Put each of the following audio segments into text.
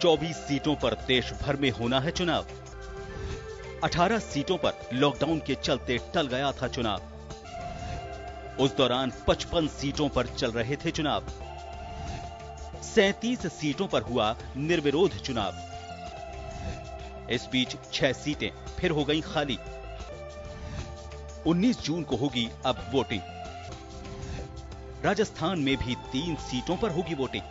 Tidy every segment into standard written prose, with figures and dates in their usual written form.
24 सीटों पर देश भर में होना है चुनाव। 18 सीटों पर लॉकडाउन के चलते टल गया था चुनाव। उस दौरान 55 सीटों पर चल रहे थे चुनाव। 37 सीटों पर हुआ निर्विरोध चुनाव। इस बीच 6 सीटें फिर हो गईं खाली। 19 जून को होगी अब वोटिंग। राजस्थान में भी 3 सीटों पर होगी वोटिंग।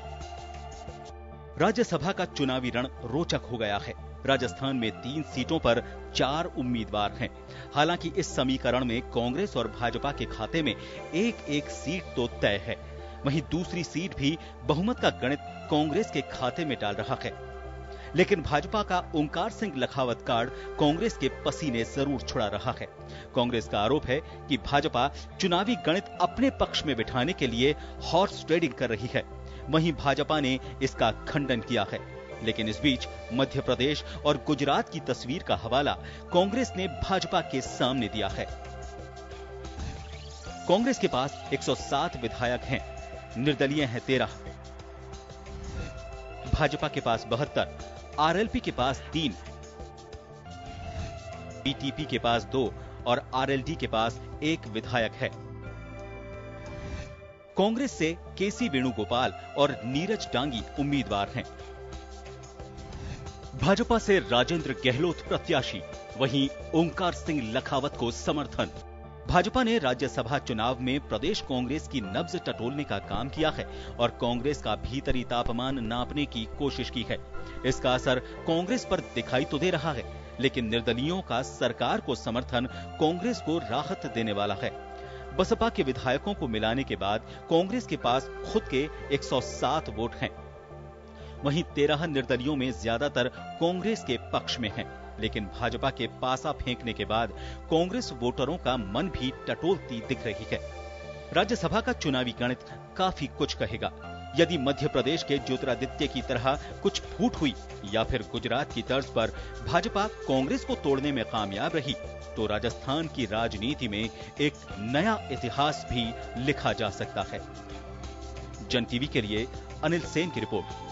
राज्यसभा का चुनावी रण रोचक हो गया है। राजस्थान में 3 सीटों पर 4 उम्मीदवार हैं। हालांकि इस समीकरण में कांग्रेस और भाजपा के खाते में एक सीट तो तय है। वहीं दूसरी सीट भी बहुमत का गणित कांग्रेस के खाते में डाल रहा है। लेकिन भाजपा का ओंकार सिंह लखावत कार्ड कांग्रेस के पसीने जरूर छुड़ा रहा है। कांग्रेस का आरोप है कि भाजपा चुनावी गणित अपने पक्ष में बिठाने के लिए हॉर्स ट्रेडिंग कर रही है। वहीं भाजपा ने इसका खंडन किया है। लेकिन इस बीच मध्य प्रदेश और गुजरात की तस्वीर का हवाला कांग्रेस ने भाजपा के सामने दिया है। कांग्रेस के पास 107 विधायक हैं, निर्दलीय हैं 13। भाजपा के पास 72, आरएलपी के पास 3, बीटीपी के पास 2 और आरएलडी के पास 1 विधायक है। कांग्रेस से केसी वेणुगोपाल और नीरज डांगी उम्मीदवार हैं। भाजपा से राजेंद्र गहलोत प्रत्याशी, वहीं ओंकार सिंह लखावत को समर्थन। भाजपा ने राज्यसभा चुनाव में प्रदेश कांग्रेस की नब्ज टटोलने का काम किया है और कांग्रेस का भीतरी तापमान नापने की कोशिश की है। इसका असर कांग्रेस पर दिखाई तो दे रहा है, लेकिन निर्दलीयों का सरकार को समर्थन कांग्रेस को राहत देने वाला है। बसपा के विधायकों को मिलाने के बाद कांग्रेस के पास खुद के 107 वोट हैं। वहीं 13 निर्दलियों में ज्यादातर कांग्रेस के पक्ष में हैं। लेकिन भाजपा के पासा फेंकने के बाद कांग्रेस वोटरों का मन भी टटोलती दिख रही है। राज्यसभा का चुनावी गणित काफी कुछ कहेगा। यदि मध्य प्रदेश के ज्योतिरादित्य की तरह कुछ फूट हुई या फिर गुजरात की तर्ज पर भाजपा कांग्रेस को तोड़ने में कामयाब रही, तो राजस्थान की राजनीति में एक नया इतिहास भी लिखा जा सकता है। जन टीवी के लिए अनिल सेन की रिपोर्ट।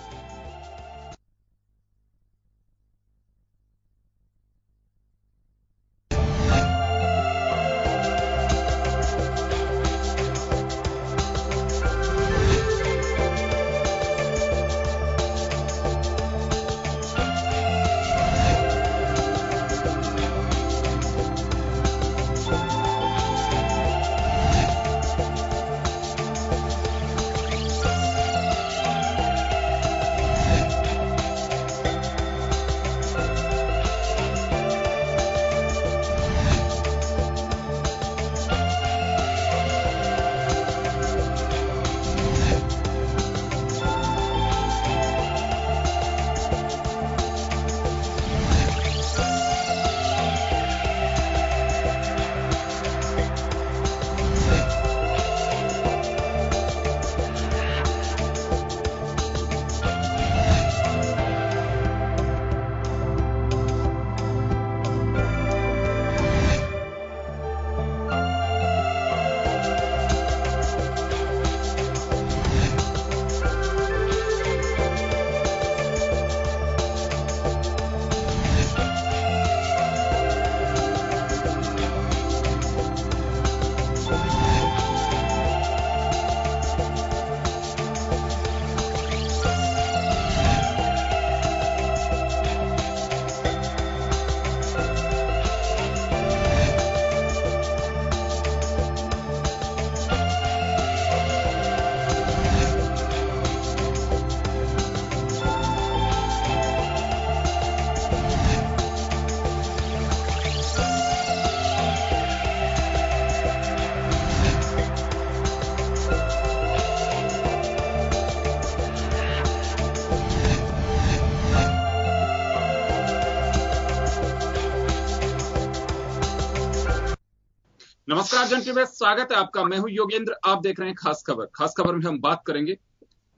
नमस्कार जन टीवी में स्वागत है आपका। मैं हूं योगेंद्र। आप देख रहे हैं खास खबर। खास खबर में हम बात करेंगे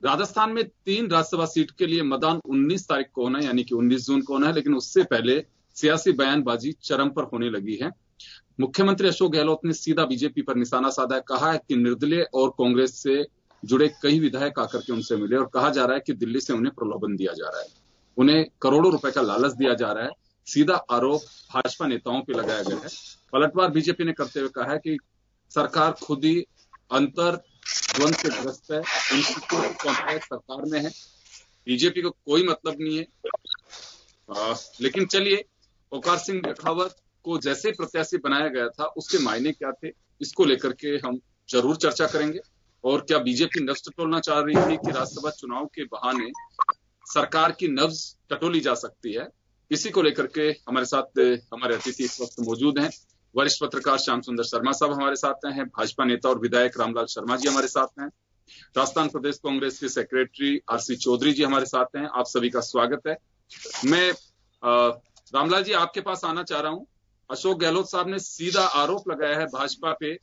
राजस्थान में 3 राज्यसभा सीट के लिए मतदान 19 तारीख को होना है, यानी कि 19 जून को होना है। लेकिन उससे पहले सियासी बयानबाजी चरम पर होने लगी है। मुख्यमंत्री अशोक गहलोत ने सीधा बीजेपी पर निशाना साधा है। कहा है कि निर्दलीय और कांग्रेस से जुड़े कई विधायक आकर के उनसे मिले और कहा जा रहा है कि दिल्ली से उन्हें प्रलोभन दिया जा रहा है। उन्हें करोड़ों रुपए का लालच दिया जा रहा है। सीधा आरोप भाजपा नेताओं पे लगाया गया है। पलटवार बीजेपी ने करते हुए कहा है कि सरकार खुद ही अंतर द्वंद से ग्रस्त है, उनकी कॉन्ट्रैक्ट सरकार में है, बीजेपी को कोई मतलब नहीं है। लेकिन चलिए, ओंकार सिंह लखावत को जैसे प्रत्याशी बनाया गया था उसके मायने क्या थे, इसको लेकर के हम जरूर चर्चा करेंगे। और क्या बीजेपी नब्ज टटोलना चाह रही थी कि राज्यसभा चुनाव के बहाने सरकार की नब्ज टटोली जा सकती है, इसी को लेकर के हमारे साथ हमारे अतिथि इस वक्त मौजूद हैं। वरिष्ठ पत्रकार श्याम सुंदर शर्मा साहब हमारे साथ हैं, भाजपा नेता और विधायक रामलाल शर्मा जी हमारे साथ हैं, राजस्थान प्रदेश कांग्रेस के सेक्रेटरी आरसी चौधरी जी हमारे साथ हैं। आप सभी का स्वागत है। मैं रामलाल जी आपके पास आना चाह रहा हूं। अशोक गहलोत साहब ने सीधा आरोप लगाया है भाजपा पे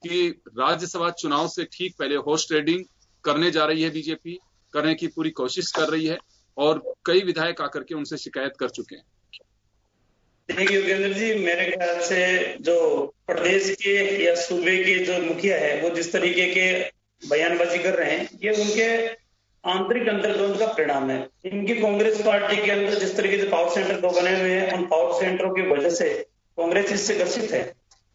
कि राज्यसभा चुनाव से ठीक पहले हॉर्स ट्रेडिंग करने जा रही है, बीजेपी करने की पूरी कोशिश कर रही है और कई विधायक आकर के उनसे शिकायत कर चुके हैं। देखिए योगेंद्र जी, मेरे ख्याल से जो प्रदेश के या सूबे के जो मुखिया है वो जिस तरीके के बयानबाजी कर रहे हैं, ये उनके आंतरिक अंतर्द्वंद का परिणाम है। इनकी कांग्रेस पार्टी के अंदर जिस तरीके से पावर सेंटर दो बने हुए हैं, उन पावर सेंटरों की वजह से कांग्रेस इससे ग्रसित है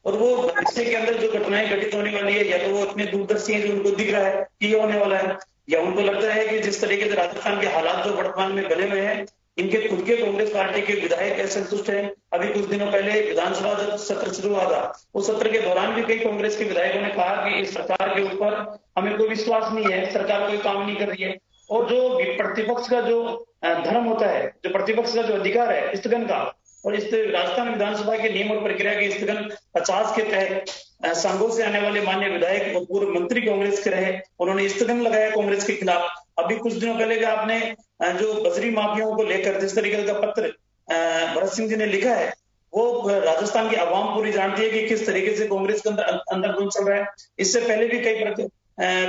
और वो भविष्य के अंदर जो घटनाएं घटित होने वाली है, या तो वो इतने दूरदर्शी है जो उनको दिख रहा है कि ये होने वाला है, या उनको लगता है कि जिस तरीके से राजस्थान के हालात जो वर्तमान में बने हुए हैं, इनके खुद के कांग्रेस पार्टी के विधायक असंतुष्ट हैं। अभी कुछ दिनों पहले विधानसभा जब सत्र शुरू हुआ था, उस सत्र के दौरान भी कई कांग्रेस के विधायकों ने कहा कि इस सरकार के ऊपर हमें कोई विश्वास नहीं है, सरकार कोई काम नहीं कर रही है। और जो प्रतिपक्ष का जो धर्म होता है, जो प्रतिपक्ष का जो अधिकार है स्थगन का, और इस राजस्थान विधानसभा के नियम और प्रक्रिया के स्थगन 50 के तहत संघों से आने वाले मान्य विधायक और पूर्व मंत्री कांग्रेस के रहे, उन्होंने स्थगन लगाया कांग्रेस के खिलाफ। अभी कुछ दिनों पहले भी आपने जो बजरी माफियाओं को लेकर जिस तरीके का पत्र भरत सिंह जी ने लिखा है, वो राजस्थान की आवाम पूरी जानती है कि किस तरीके से कांग्रेस के अंदर चल रहा है। इससे पहले भी कई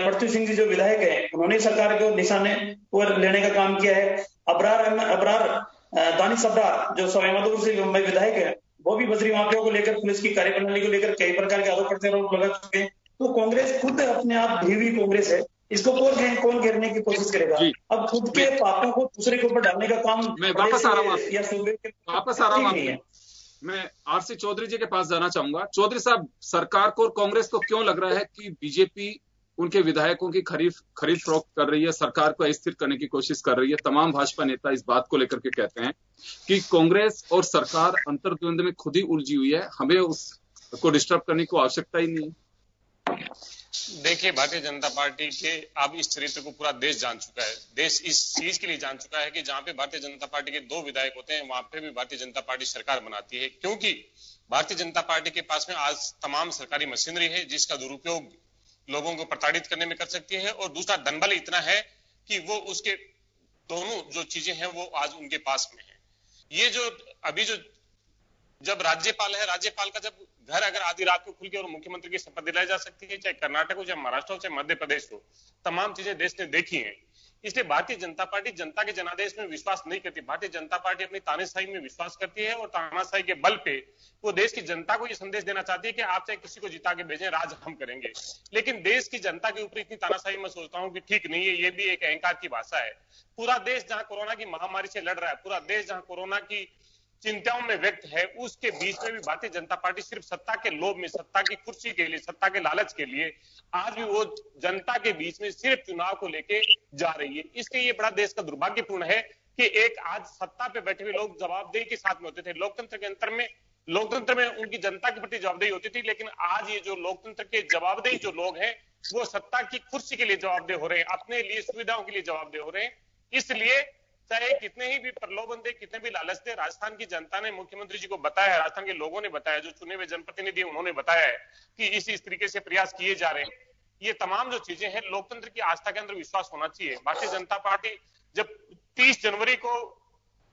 पृथ्वी सिंह जी जो विधायक है, उन्होंने सरकार को निशाने पर लेने का काम किया है। अबरार दानिश अबरार जो सवाईमाधोपुर से मुंबई विधायक है, वो भी बजरी माफियाओं को लेकर, पुलिस की कार्यप्रणाली को लेकर कई प्रकार के आरोप प्रत्यारोप लगा चुके हैं। तो कांग्रेस खुद अपने आप ढी हुई कांग्रेस है, इसको कौन घेरने की कोशिश करेगा? अब खुद के पापों को दूसरे के ऊपर डालने का काम मैं वापस आ रहा हूँ या सूबे के वापस आ रहा हूँ मैं आरसी चौधरी जी के पास जाना चाहूंगा। चौधरी साहब, सरकार को और कांग्रेस को क्यों लग रहा है कि बीजेपी उनके विधायकों की खरीद फरोख्त कर रही है, सरकार को अस्थिर करने की कोशिश कर रही है? तमाम भाजपा नेता इस बात को लेकर के कहते हैं कि कांग्रेस और सरकार अंतर्द्वंद में खुद ही उलझी हुई है, हमें उसको डिस्टर्ब करने की आवश्यकता ही नहीं है। देखिए, भारतीय जनता पार्टी के अब इस चरित्र को पूरा देश जान चुका है। देश इस चीज के लिए जान चुका है कि जहां पे भारतीय जनता पार्टी के 2 विधायक होते हैं, वहां पे भी भारतीय जनता पार्टी सरकार बनाती है, क्योंकि भारतीय जनता पार्टी के पास में आज तमाम सरकारी मशीनरी है जिसका दुरुपयोग लोगों को प्रताड़ित करने में कर सकती है, और दूसरा धनबल इतना है कि वो उसके दोनों जो चीजें हैं वो आज उनके पास में है। ये जो अभी जो जब राज्यपाल है, राज्यपाल का जब घर अगर आधी रात को खुल के और मुख्यमंत्री की शपथ दिलाई जा सकती है, चाहे कर्नाटक हो, चाहे महाराष्ट्र हो, चाहे मध्य प्रदेश हो, तमाम चीजें देश ने देखी हैं। इसलिए भारतीय जनता पार्टी जनता के जनादेश में विश्वास नहीं करती। भारतीय जनता पार्टी अपनी तानाशाही में विश्वास करती है और तानाशाही के बल पे वो देश की जनता को ये संदेश देना चाहती है कि आप चाहे किसी को जिता के भेजें, राज हम करेंगे। लेकिन देश की जनता के ऊपर इतनी तानाशाही मैं सोचता हूं कि ठीक नहीं है। ये भी एक अहंकार की भाषा है। पूरा देश जहां कोरोना की महामारी से लड़ रहा है, पूरा देश जहां कोरोना की चिंताओं में व्यक्त है, उसके बीच में भी भारतीय जनता पार्टी सिर्फ सत्ता के लोभ में, सत्ता की कुर्सी के लिए, सत्ता के लालच के लिए आज भी वो जनता के बीच में सिर्फ चुनाव को लेके जा रही है। इसलिए ये बड़ा देश का दुर्भाग्यपूर्ण है कि एक आज सत्ता पे बैठे हुए लोग जवाबदेही के साथ में होते थे। लोकतंत्र में उनकी जनता के प्रति जवाबदेही होती थी, लेकिन आज ये जो लोकतंत्र के जवाबदेही जो लोग हैं वो सत्ता की कुर्सी के लिए जवाबदेह हो रहे हैं, अपने लिए सुविधाओं के लिए जवाबदेह हो रहे हैं। इसलिए चाहे कितने ही भी प्रलोभन दे, कितने भी लालच दे, राजस्थान की जनता ने मुख्यमंत्री जी को बताया है, राजस्थान के लोगों ने बताया, जो चुने हुए जनप्रतिनिधि उन्होंने बताया है कि इस तरीके से प्रयास किए जा रहे हैं। ये तमाम जो चीजें हैं, लोकतंत्र की आस्था के अंदर विश्वास होना चाहिए। भारतीय जनता पार्टी जब 30 जनवरी को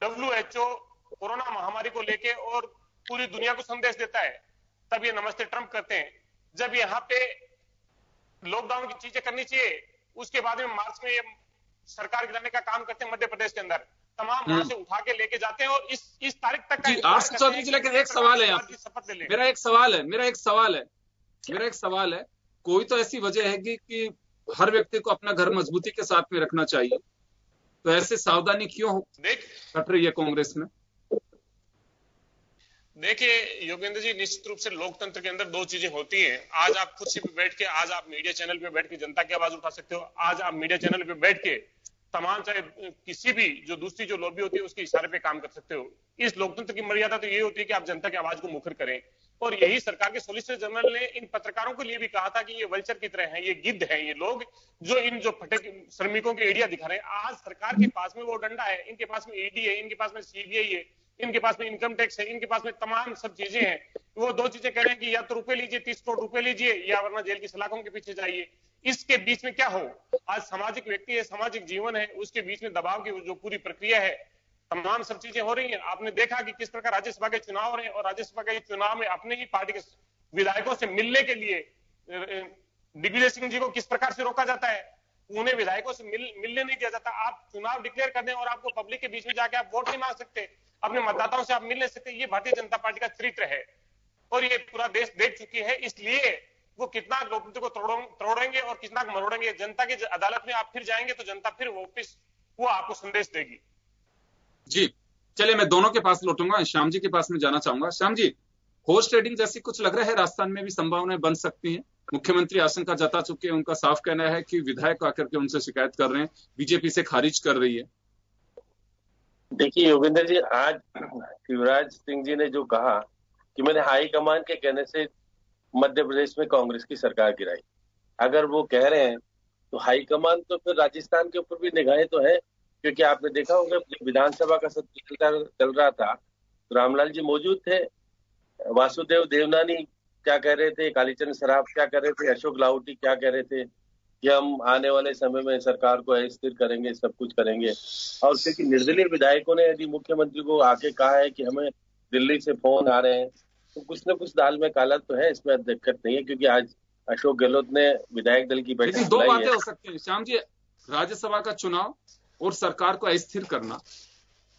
WHO कोरोना महामारी को लेके और पूरी दुनिया को संदेश देता है, तब ये नमस्ते ट्रंप करते हैं। जब यहाँ पे लॉकडाउन की चीजें करनी चाहिए, उसके बाद में मार्च में ये सरकार गिराने का काम करते हैं। मध्य प्रदेश के अंदर तमाम वहां से उठा के लेके जाते हैं और इस तारीख तक का लेकिन एक सवाल है, मेरा एक सवाल है, कोई तो ऐसी वजह है कि हर व्यक्ति को अपना घर मजबूती के साथ में रखना चाहिए। तो ऐसे सावधानी क्यों कट रही है कांग्रेस में? देखिए योगेंद्र जी, निश्चित रूप से लोकतंत्र के अंदर दो चीजें होती हैं। आज आप कुर्सी पे बैठ के, आज आप मीडिया चैनल पे बैठ के जनता की आवाज उठा सकते हो। आज आप मीडिया चैनल पे बैठ के तमाम चाहे किसी भी जो दूसरी जो लॉबी होती है उसके इशारे पे काम कर सकते हो। इस लोकतंत्र की मर्यादा तो ये होती है कि आप जनता की आवाज को मुखर करें। और यही सरकार के सॉलिसिटर जनरल ने इन पत्रकारों के लिए भी कहा था कि ये वल्चर की तरह हैं, ये गिद्ध हैं, ये लोग जो फटे श्रमिकों के एडिया दिखा रहे हैं। आज सरकार के पास में वो डंडा है, इनके पास में ईडी है, इनके पास में सीबीआई है, इनके पास में इनकम टैक्स है, इनके पास में तमाम सब चीजें हैं। वो दो चीजें कह रहे हैं कि या तो रुपए लीजिए, 30 करोड़ रुपए लीजिए, या वरना जेल की सलाखों के पीछे जाइए। इसके बीच में क्या हो? आज सामाजिक व्यक्ति है, सामाजिक जीवन है, उसके बीच में दबाव की जो पूरी प्रक्रिया है, तमाम सब चीजें हो रही हैं। आपने देखा कि किस प्रकार राज्यसभा के चुनाव रहे और राज्यसभा के चुनाव में अपने ही पार्टी के विधायकों से मिलने के लिए दिग्विजय सिंह जी को किस प्रकार से रोका जाता है। उन्हें विधायकों से मिलने नहीं दिया जाता। आप चुनाव डिक्लेयर कर दें और आपको पब्लिक के बीच में जाके आप वोट नहीं मांग सकते, अपने मतदाताओं से आप मिल नहीं सकते। ये भारतीय जनता पार्टी का चरित्र है और ये पूरा देश देख चुकी है। इसलिए वो कितना लोकतंत्र को तोड़ेंगे और कितना मरोड़ेंगे, जनता की अदालत में आप फिर जाएंगे तो जनता फिर वापिस वो आपको संदेश देगी। जी चलिए, मैं दोनों के पास लौटूंगा, श्याम जी के पास में जाना चाहूंगा। श्याम जी, हॉर्स ट्रेडिंग जैसी कुछ लग रहा है राजस्थान में भी संभावनाएं बन सकती हैं। मुख्यमंत्री आशंका जता चुके हैं, उनका साफ कहना है कि विधायक आकर के उनसे शिकायत कर रहे हैं, बीजेपी से खारिज कर रही है। देखिए योगेंद्र जी, आज शिवराज सिंह जी ने जो कहा कि मैंने हाईकमान के कहने से मध्य प्रदेश में कांग्रेस की सरकार गिराई, अगर वो कह रहे हैं तो हाईकमान तो फिर राजस्थान के ऊपर भी निगाहें तो है। क्योंकि आपने देखा होगा विधानसभा का सत्र चल रहा था तो रामलाल जी मौजूद थे, वासुदेव देवनानी क्या कह रहे थे, कालीचरण सराफ क्या कह रहे थे, अशोक लाहौटी क्या कह रहे थे कि हम आने वाले समय में सरकार को अस्थिर करेंगे, सब कुछ करेंगे। और क्योंकि निर्दलीय विधायकों ने यदि मुख्यमंत्री को आके कहा है कि हमें दिल्ली से फोन आ रहे हैं, तो कुछ न कुछ दाल में काला तो है, इसमें दिक्कत नहीं है। क्योंकि आज अशोक गहलोत ने विधायक दल की बैठक दो बातें हो सकती है श्याम जी, राज्यसभा का चुनाव और सरकार को अस्थिर करना,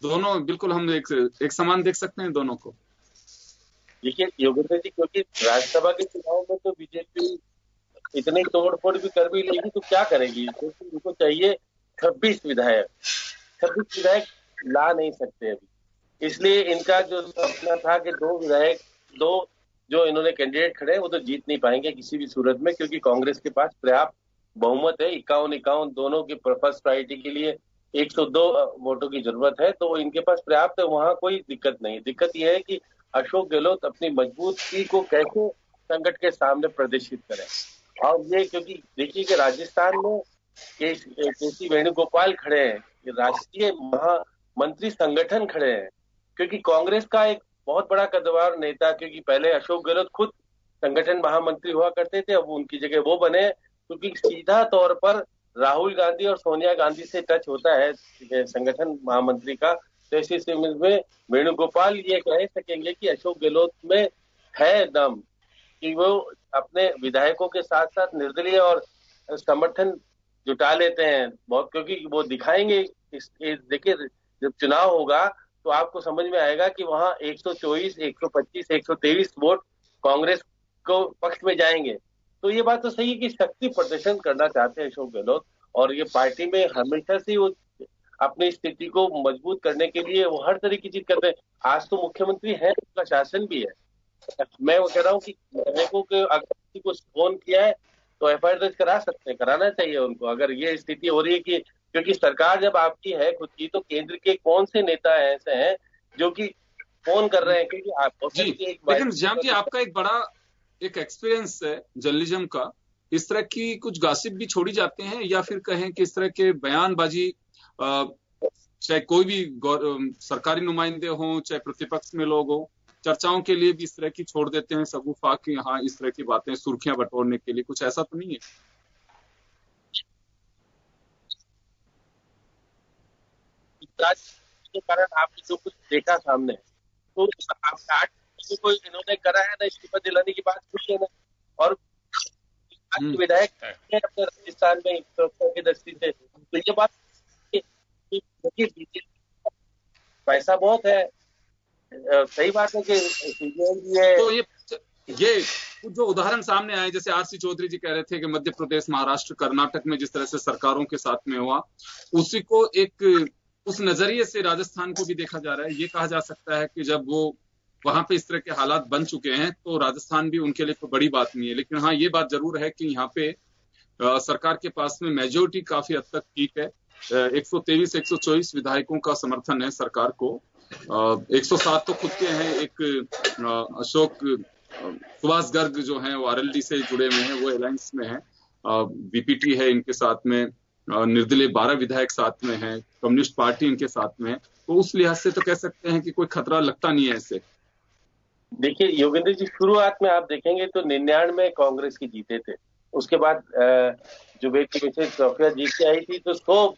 दोनों बिल्कुल हम एक समान देख सकते हैं दोनों को। देखिए योगेंद्र जी, क्योंकि राज्यसभा के चुनाव में तो बीजेपी इतनी तोड़फोड़ भी कर भी लेगी तो क्या करेगी, क्योंकि उनको चाहिए 26 विधायक ला नहीं सकते अभी। इसलिए इनका जो सपना था कि 2 विधायक, 2 जो इन्होंने कैंडिडेट खड़े हैं वो तो जीत नहीं पाएंगे किसी भी सूरत में, क्योंकि कांग्रेस के पास पर्याप्त बहुमत है। 51 दोनों की फर्स्ट प्रायोरिटी के लिए 102 वोटों की जरूरत है, तो इनके पास पर्याप्त है, वहां कोई दिक्कत नहीं। दिक्कत यह है कि अशोक गहलोत अपनी मजबूती को कैसे संकट के सामने प्रदर्शित करें। और ये क्योंकि देखिए कि राजस्थान में केसी वेणुगोपाल खड़े हैं, राष्ट्रीय महामंत्री संगठन खड़े हैं, क्योंकि कांग्रेस का एक बहुत बड़ा कद्दावर नेता, क्योंकि पहले अशोक गहलोत खुद संगठन महामंत्री हुआ करते थे, अब उनकी जगह वो बने, क्योंकि सीधा तौर पर राहुल गांधी और सोनिया गांधी से टच होता है संगठन महामंत्री का। तो ऐसी स्थिति में वेणुगोपाल ये कह सकेंगे कि अशोक गहलोत में है दम कि वो अपने विधायकों के साथ साथ निर्दलीय और समर्थन जुटा लेते हैं बहुत, क्योंकि वो दिखाएंगे। देखिए जब चुनाव होगा तो आपको समझ में आएगा कि वहां 124, 125, 123 वोट कांग्रेस को पक्ष में जाएंगे। तो ये बात तो सही है कि शक्ति प्रदर्शन करना चाहते हैं अशोक गहलोत, और ये पार्टी में हमेशा से वो अपनी स्थिति को मजबूत करने के लिए वो हर तरह की चीज करते हैं। आज तो मुख्यमंत्री है, उनका शासन भी है। मैं वो कह रहा हूँ कि विधायकों के अगर किसी को फोन किया है तो एफआईआर दर्ज करा सकते हैं, कराना चाहिए उनको, अगर ये स्थिति हो रही है कि क्योंकि सरकार जब आपकी है खुद की, तो केंद्र के कौन से नेता ऐसे हैं जो कि फोन कर रहे हैं? क्योंकि आप लेकिन श्याम जी, आपका एक बड़ा एक एक्सपीरियंस है जर्नलिज्म का, इस तरह की कुछ गॉसिप भी छोड़ी जाते हैं, या फिर कहें कि इस तरह के बयानबाजी, चाहे कोई भी सरकारी नुमाइंदे हों चाहे प्रतिपक्ष में लोग हों, चर्चाओं के लिए भी इस तरह की छोड़ देते हैं सगुफा की, हाँ इस तरह की बातें सुर्खियां बटोरने के लिए, कुछ ऐसा तो नहीं है? के कारण आपने जो कुछ देखा सामने, तो कोई इन्होंने करा है ना इस्तीफा दिलाने की बात कुछ है ना, और विधायक अपने राजस्थान में की दृष्टि से, तो ये बात पैसा बहुत है, सही बात है कि तो ये जो उदाहरण सामने आए, जैसे आरसी चौधरी जी कह रहे थे कि मध्य प्रदेश, महाराष्ट्र, कर्नाटक में जिस तरह से सरकारों के साथ में हुआ, उसी को एक उस नजरिए से राजस्थान को भी देखा जा रहा है। ये कहा जा सकता है कि जब वो वहां पे इस तरह के हालात बन चुके हैं तो राजस्थान भी उनके लिए कोई बड़ी बात नहीं है। लेकिन हाँ, ये बात जरूर है कि यहाँ पे सरकार के पास में मेजोरिटी काफी हद तक ठीक है। 123-124 विधायकों का समर्थन है सरकार को। 107 तो खुद के हैं। एक अशोक सुभाष गर्ग जो हैं वो आरएलडी से जुड़े हुए हैं, वो अलायंस में है। बीपीटी है इनके साथ में, निर्दलीय 12 विधायक साथ में हैं, कम्युनिस्ट पार्टी इनके साथ में है। तो उस लिहाज से तो कह सकते हैं कि कोई खतरा लगता नहीं है ऐसे। देखिए योगेंद्र जी, शुरुआत में आप देखेंगे तो 99 में कांग्रेस की जीते थे। उसके बाद जुबेर की मिसेज सोफिया जीत के आई थी तो उसको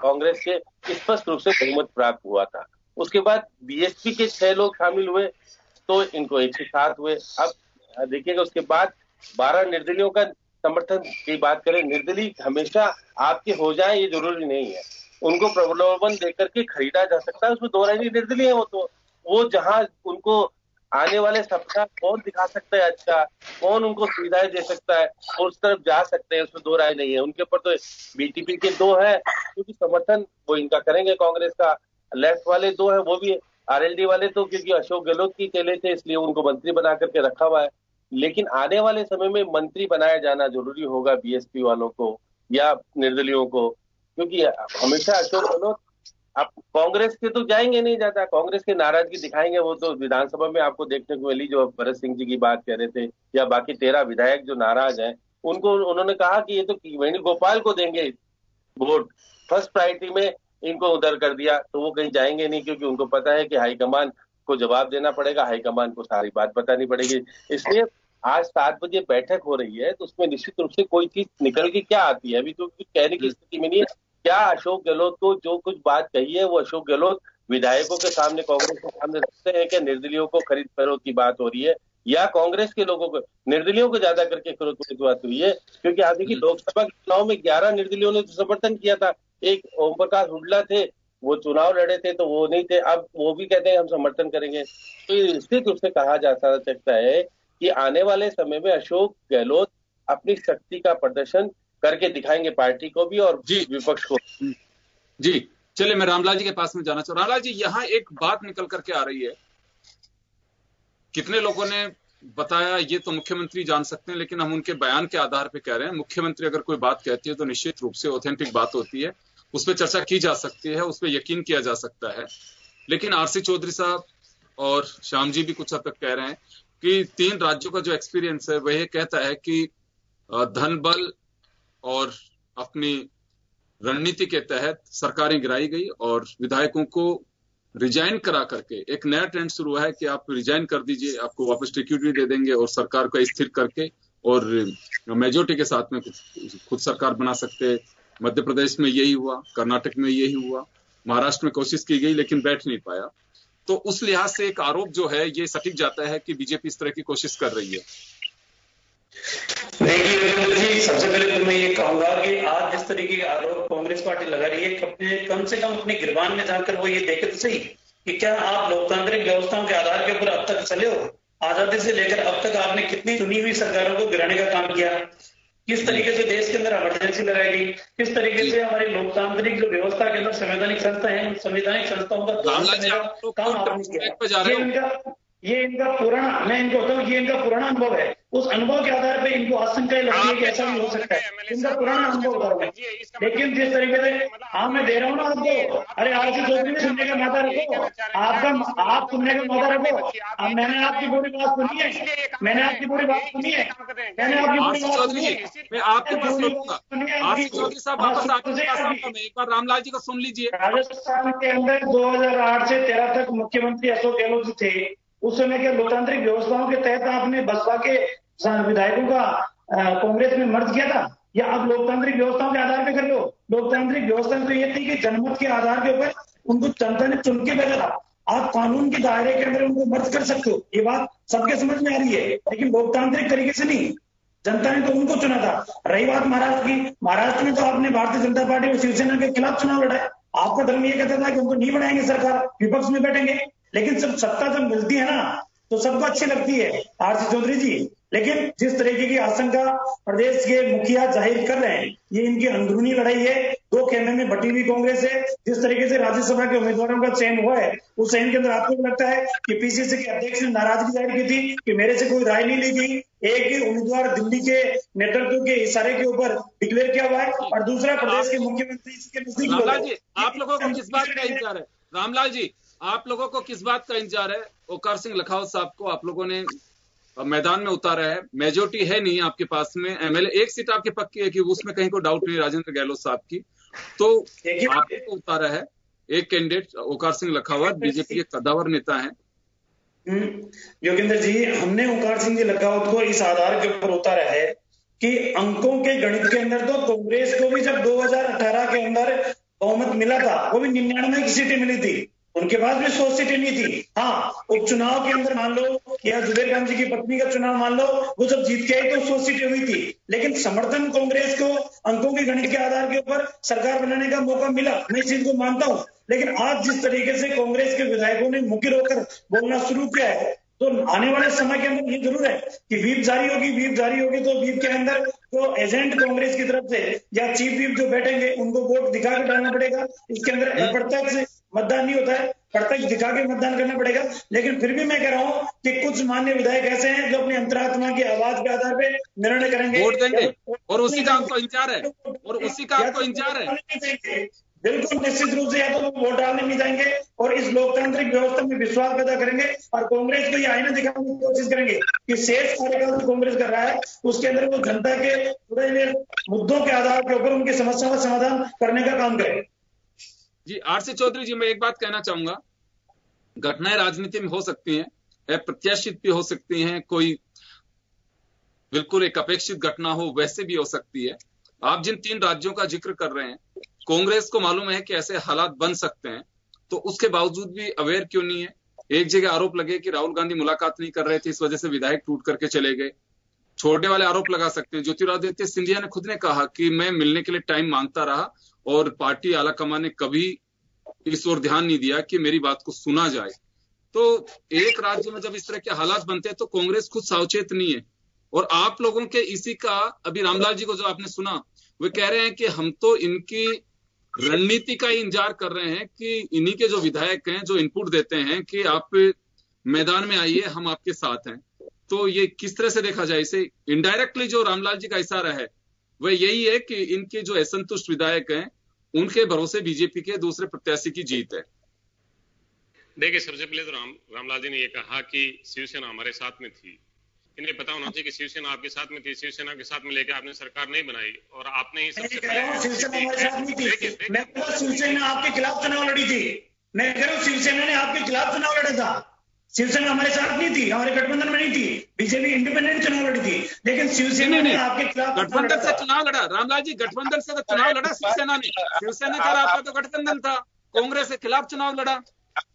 कांग्रेस के स्पष्ट रूप से बहुमत प्राप्त हुआ था। उसके बाद बीएसपी के 6 लोग शामिल हुए तो इनको 107 हुए। अब देखिएगा उसके बाद 12 निर्दलियों का समर्थन की बात करें, निर्दलीय हमेशा आपके हो जाए ये जरूरी नहीं है, उनको प्रलोभन देकर के खरीदा जा सकता है, उसमें दो राय नहीं। निर्दलीय है वो जहां उनको आने वाले सप्ताह कौन दिखा सकता है अच्छा, कौन उनको सुविधाएं दे सकता है, और उस तरफ जा सकते हैं, उसमें दो राय नहीं है। उनके ऊपर तो बीटीपी के 2 है क्योंकि समर्थन वो इनका करेंगे कांग्रेस का, लेफ्ट वाले 2 है वो भी आरएलडी वाले तो क्योंकि अशोक गहलोत की चेले थे इसलिए उनको मंत्री बना करके रखा हुआ है। लेकिन आने वाले समय में मंत्री बनाया जाना जरूरी होगा बीएसपी वालों को या निर्दलियों को, क्योंकि हमेशा अशोक गहलोत आप कांग्रेस के तो जाएंगे नहीं जाता, कांग्रेस के नाराजगी दिखाएंगे। वो तो विधानसभा में आपको देखने को मिली, जो भरत सिंह जी की बात कह रहे थे, या बाकी 13 विधायक जो नाराज हैं उनको उन्होंने कहा कि ये तो वेणुगोपाल को देंगे वोट, फर्स्ट प्रायोरिटी में इनको उधर कर दिया। तो वो कहीं जाएंगे नहीं क्योंकि उनको पता है कि हाईकमान को जवाब देना पड़ेगा, हाईकमान को सारी बात बतानी पड़ेगी। इसलिए आज 7 बजे बैठक हो रही है तो उसमें निश्चित रूप से कोई चीज निकल के क्या आती है अभी तो कुछ कहने की स्थिति में नहीं है। क्या अशोक गहलोत को जो कुछ बात कही है वो अशोक गहलोत विधायकों के सामने, कांग्रेस के सामने रखते हैं कि निर्दलियों को खरीद फरोख्त की बात हो रही है, या कांग्रेस के लोगों को, निर्दलियों को ज्यादा करके खरीद बात हुई है? क्योंकि आज की लोकसभा के चुनाव में 11 निर्दलियों ने समर्थन किया था। एक ओम प्रकाश हुड्डा थे, वो चुनाव लड़े थे तो वो नहीं थे, अब वो भी कहते हैं हम समर्थन करेंगे। तो निश्चित रूप से कहा जा सकता है कि आने वाले समय में अशोक गहलोत अपनी शक्ति का प्रदर्शन करके दिखाएंगे पार्टी को भी और विपक्ष को। जी चलिए, मैं रामलाल जी के पास में जाना चाहूँ। रामलाल जी, यहाँ एक बात निकल करके आ रही है, कितने लोगों ने बताया ये तो मुख्यमंत्री जान सकते हैं, लेकिन हम उनके बयान के आधार पे कह रहे हैं। मुख्यमंत्री अगर कोई बात कहती है तो निश्चित रूप से ऑथेंटिक बात होती है, उस पर चर्चा की जा सकती है, उस पर यकीन किया जा सकता है। लेकिन आरसी चौधरी साहब और श्याम जी भी कुछ हद तक कह रहे हैं कि 3 राज्यों का जो एक्सपीरियंस है वह कहता है कि धन बल और अपनी रणनीति के तहत सरकारें गिराई गई और विधायकों को रिजाइन करा करके एक नया ट्रेंड शुरू है कि आप रिजाइन कर दीजिए, आपको वापस टिकट भी दे देंगे और सरकार को स्थिर करके और मेजोरिटी के साथ में खुद सरकार बना सकते हैं। मध्य प्रदेश में यही हुआ, कर्नाटक में यही हुआ, महाराष्ट्र में कोशिश की गई लेकिन बैठ नहीं पाया। तो उस लिहाज से एक आरोप जो है ये सटीक जाता है कि बीजेपी इस तरह की कोशिश कर रही है। देखिए सबसे पहले तो मैं ये कहूंगा कि आज जिस तरीके के आरोप कांग्रेस पार्टी लगा रही है, कम से कम अपने गिरबान में जाकर वो ये देखे तो सही कि क्या आप लोकतांत्रिक व्यवस्थाओं के आधार के ऊपर अब तक चले हो? आजादी से लेकर अब तक आपने कितनी चुनी हुई सरकारों को गिराने का काम किया? किस तरीके से देश के अंदर इमरजेंसी लगाई गई? किस तरीके से हमारी लोकतांत्रिक जो व्यवस्था के अंदर संवैधानिक संस्था है, संवैधानिक संस्थाओं का ये इनका पुराना, मैं इनको कहता हूँ ये इनका पुराना अनुभव है। उस अनुभव के आधार पे इनको आशंकाएं लगती है कि ऐसा भी हो सकता है, इनका पुराना अनुभव है। लेकिन जिस तरीके से हाँ मैं दे रहा हूँ ना आपको, अरे आरसी चौधरी में सुनने का माथा रखो, आप सुनने का माथा रखो। मैंने आपकी पूरी बात सुनी है, मैंने आपकी पूरी बात सुनी है, मैंने आपकी पूरी बात सुनी है। मैं आपके पास लौटूंगा। आरसी चौधरी साहब वापस आपके पास आऊंगा मैं, एक बार रामलाल जी को सुन लीजिए। राजस्थान के अंदर 2008 से 13 तक मुख्यमंत्री अशोक गहलोत थे। उस समय के लोकतांत्रिक व्यवस्थाओं के तहत आपने बसपा के विधायकों का कांग्रेस में मर्ज किया था, या अब लोकतांत्रिक व्यवस्थाओं के आधार पे कर रहे हो? लोकतांत्रिक व्यवस्था तो ये थी कि जनमत के आधार के ऊपर उनको जनता ने चुन के भेजा था। आप कानून के दायरे के अंदर उनको मर्ज कर सकते हो, ये बात सबके समझ में आ रही है, लेकिन लोकतांत्रिक तरीके से नहीं। जनता ने तो उनको चुना था। रही बात महाराष्ट्र की, महाराष्ट्र में तो आपने भारतीय जनता पार्टी और शिवसेना के खिलाफ चुनाव लड़ा है। आपका धर्म ये कहता था कि उनको नहीं बनाएंगे सरकार, विपक्ष में बैठेंगे, लेकिन जब सत्ता जब मिलती है ना तो सबको अच्छी लगती है। आरसी चौधरी जी, लेकिन जिस तरीके की आशंका प्रदेश के मुखिया जाहिर कर रहे हैं, ये इनकी अंदरूनी लड़ाई है। दो खेमे में बटी हुई कांग्रेस है। जिस तरीके से राज्यसभा के उम्मीदवारों का चयन हुआ है, उस चयन के अंदर आपको भी लगता है कि पीसीसी के अध्यक्ष ने नाराजगी जाहिर की थी कि मेरे से कोई राय नहीं ली गई। एक ही उम्मीदवार दिल्ली के नेतृत्व के इशारे के ऊपर डिक्लेयर किया हुआ है और दूसरा प्रदेश के मुख्यमंत्री इसके नजदीक। रामलाल जी, आप लोगों को किस बात का इंतजार है? रामलाल जी, आप लोगों को किस बात का इंतजार है? ओंकार सिंह लखावत साहब को आप लोगों ने मैदान में उतारा है, मेजोरिटी है नहीं आपके पास में, एमएलए एक सीट आपके पक्की है कि उसमें कहीं को डाउट नहीं, राजेंद्र गहलोत साहब की, तो आपको उतारा है एक कैंडिडेट ओंकार सिंह लखावत, बीजेपी के कद्दावर नेता हैं। योगेंद्र जी, हमने ओंकार सिंह जी लखावत को इस आधार के ऊपर उतारा है कि अंकों के गणित के अंदर तो कांग्रेस को भी जब 2018 के अंदर बहुमत मिला था, वो भी 99 की सीटें मिली थी, उनके पास भी 100 सीटें नहीं थी। हाँ, उपचुनाव के अंदर मान लो या जुबेर खान जी की पत्नी का चुनाव मान लो, वो जब जीत के आई तो 100 सीटें हुई थी, लेकिन समर्थन कांग्रेस को अंकों के गणित के आधार के ऊपर सरकार बनाने का मौका मिला। मैं इस चीज को मानता हूं, लेकिन आज जिस तरीके से कांग्रेस के विधायकों ने मुखर होकर बोलना शुरू किया है, तो आने वाले समय के अंदर ये जरूर है कि व्हीप जारी होगी तो व्हीप के अंदर जो एजेंट कांग्रेस की तरफ से या चीफ व्हीप जो बैठेंगे, उनको वोट दिखा के डालना पड़ेगा। इसके अंदर अप्रत्यक्ष मतदान नहीं होता है, प्रत्यक्ष दिखा के मतदान करना पड़ेगा। लेकिन फिर भी मैं कह रहा हूं कि कुछ मान्य विधायक ऐसे हैं जो अपनी अंतरात्मा की आवाज के आधार पे निर्णय करेंगे, वोट देंगे, और उसी का आपको इंतजार है, बिल्कुल निश्चित रूप से या तो वो वोट डालने नहीं जाएंगे और इस लोकतांत्रिक व्यवस्था में विश्वास पैदा करेंगे और कांग्रेस को ये आईना दिखाने की कोशिश करेंगे कि शेष कार्यकाल जो कांग्रेस कर रहा है उसके अंदर वो जनता के जुड़े हुए मुद्दों के आधार के ऊपर उनकी समस्याओं का समाधान करने का काम करे। जी आरसी चौधरी जी, मैं एक बात कहना चाहूंगा, घटनाएं राजनीति में हो सकती हैं, अप्रत्याशित भी हो सकती हैं, कोई बिल्कुल एक अपेक्षित घटना हो वैसे भी हो सकती है। आप जिन 3 राज्यों का जिक्र कर रहे हैं, कांग्रेस को मालूम है कि ऐसे हालात बन सकते हैं, तो उसके बावजूद भी अवेयर क्यों नहीं है? एक जगह आरोप लगे कि राहुल गांधी मुलाकात नहीं कर रहे थे, इस वजह से विधायक टूट करके चले गए। छोड़ने वाले आरोप लगा सकते हैं। ज्योतिरादित्य सिंधिया ने खुद ने कहा कि मैं मिलने के लिए टाइम मांगता रहा और पार्टी आलाकमान ने कभी इस ओर ध्यान नहीं दिया कि मेरी बात को सुना जाए। तो एक राज्य में जब इस तरह के हालात बनते हैं तो कांग्रेस खुद सावचेत नहीं है। और आप लोगों के इसी का, अभी रामलाल जी को जो आपने सुना, वे कह रहे हैं कि हम तो इनकी रणनीति का ही इंतजार कर रहे हैं कि इन्हीं के जो विधायक हैं जो इनपुट देते हैं कि आप मैदान में आइए, हम आपके साथ हैं। तो ये किस तरह से देखा जाए? इसे इनडायरेक्टली जो रामलाल जी का इशारा है वह यही है कि इनके जो असंतुष्ट विधायक हैं उनके भरोसे बीजेपी के दूसरे प्रत्याशी की जीत है। देखिए, सबसे पहले तो रामलाल जी ने ये कहा कि शिवसेना हमारे साथ में थी। इन्हें पता होना चाहिए कि शिवसेना आपके साथ में थी। शिवसेना के साथ में लेकर आपने सरकार नहीं बनाई और आपने ही सबसे पहले शिवसेना हमारे साथ नहीं थी। मैं कह रहा हूं शिवसेना आपके खिलाफ चुनाव लड़ी थी। मैं कह रहा हूं शिवसेना ने आपके खिलाफ चुनाव लड़ा था। शिवसेना हमारे साथ नहीं थी, हमारे गठबंधन में नहीं थी। बीजेपी इंडिपेंडेंट चुनाव लड़ी थी, लेकिन शिवसेना ने आपके खिलाफ गठबंधन से चुनाव लड़ा। रामलाल जी, गठबंधन से तो चुनाव लड़ा शिवसेना ने। शिवसेना का आपका तो गठबंधन था, कांग्रेस के खिलाफ चुनाव लड़ा।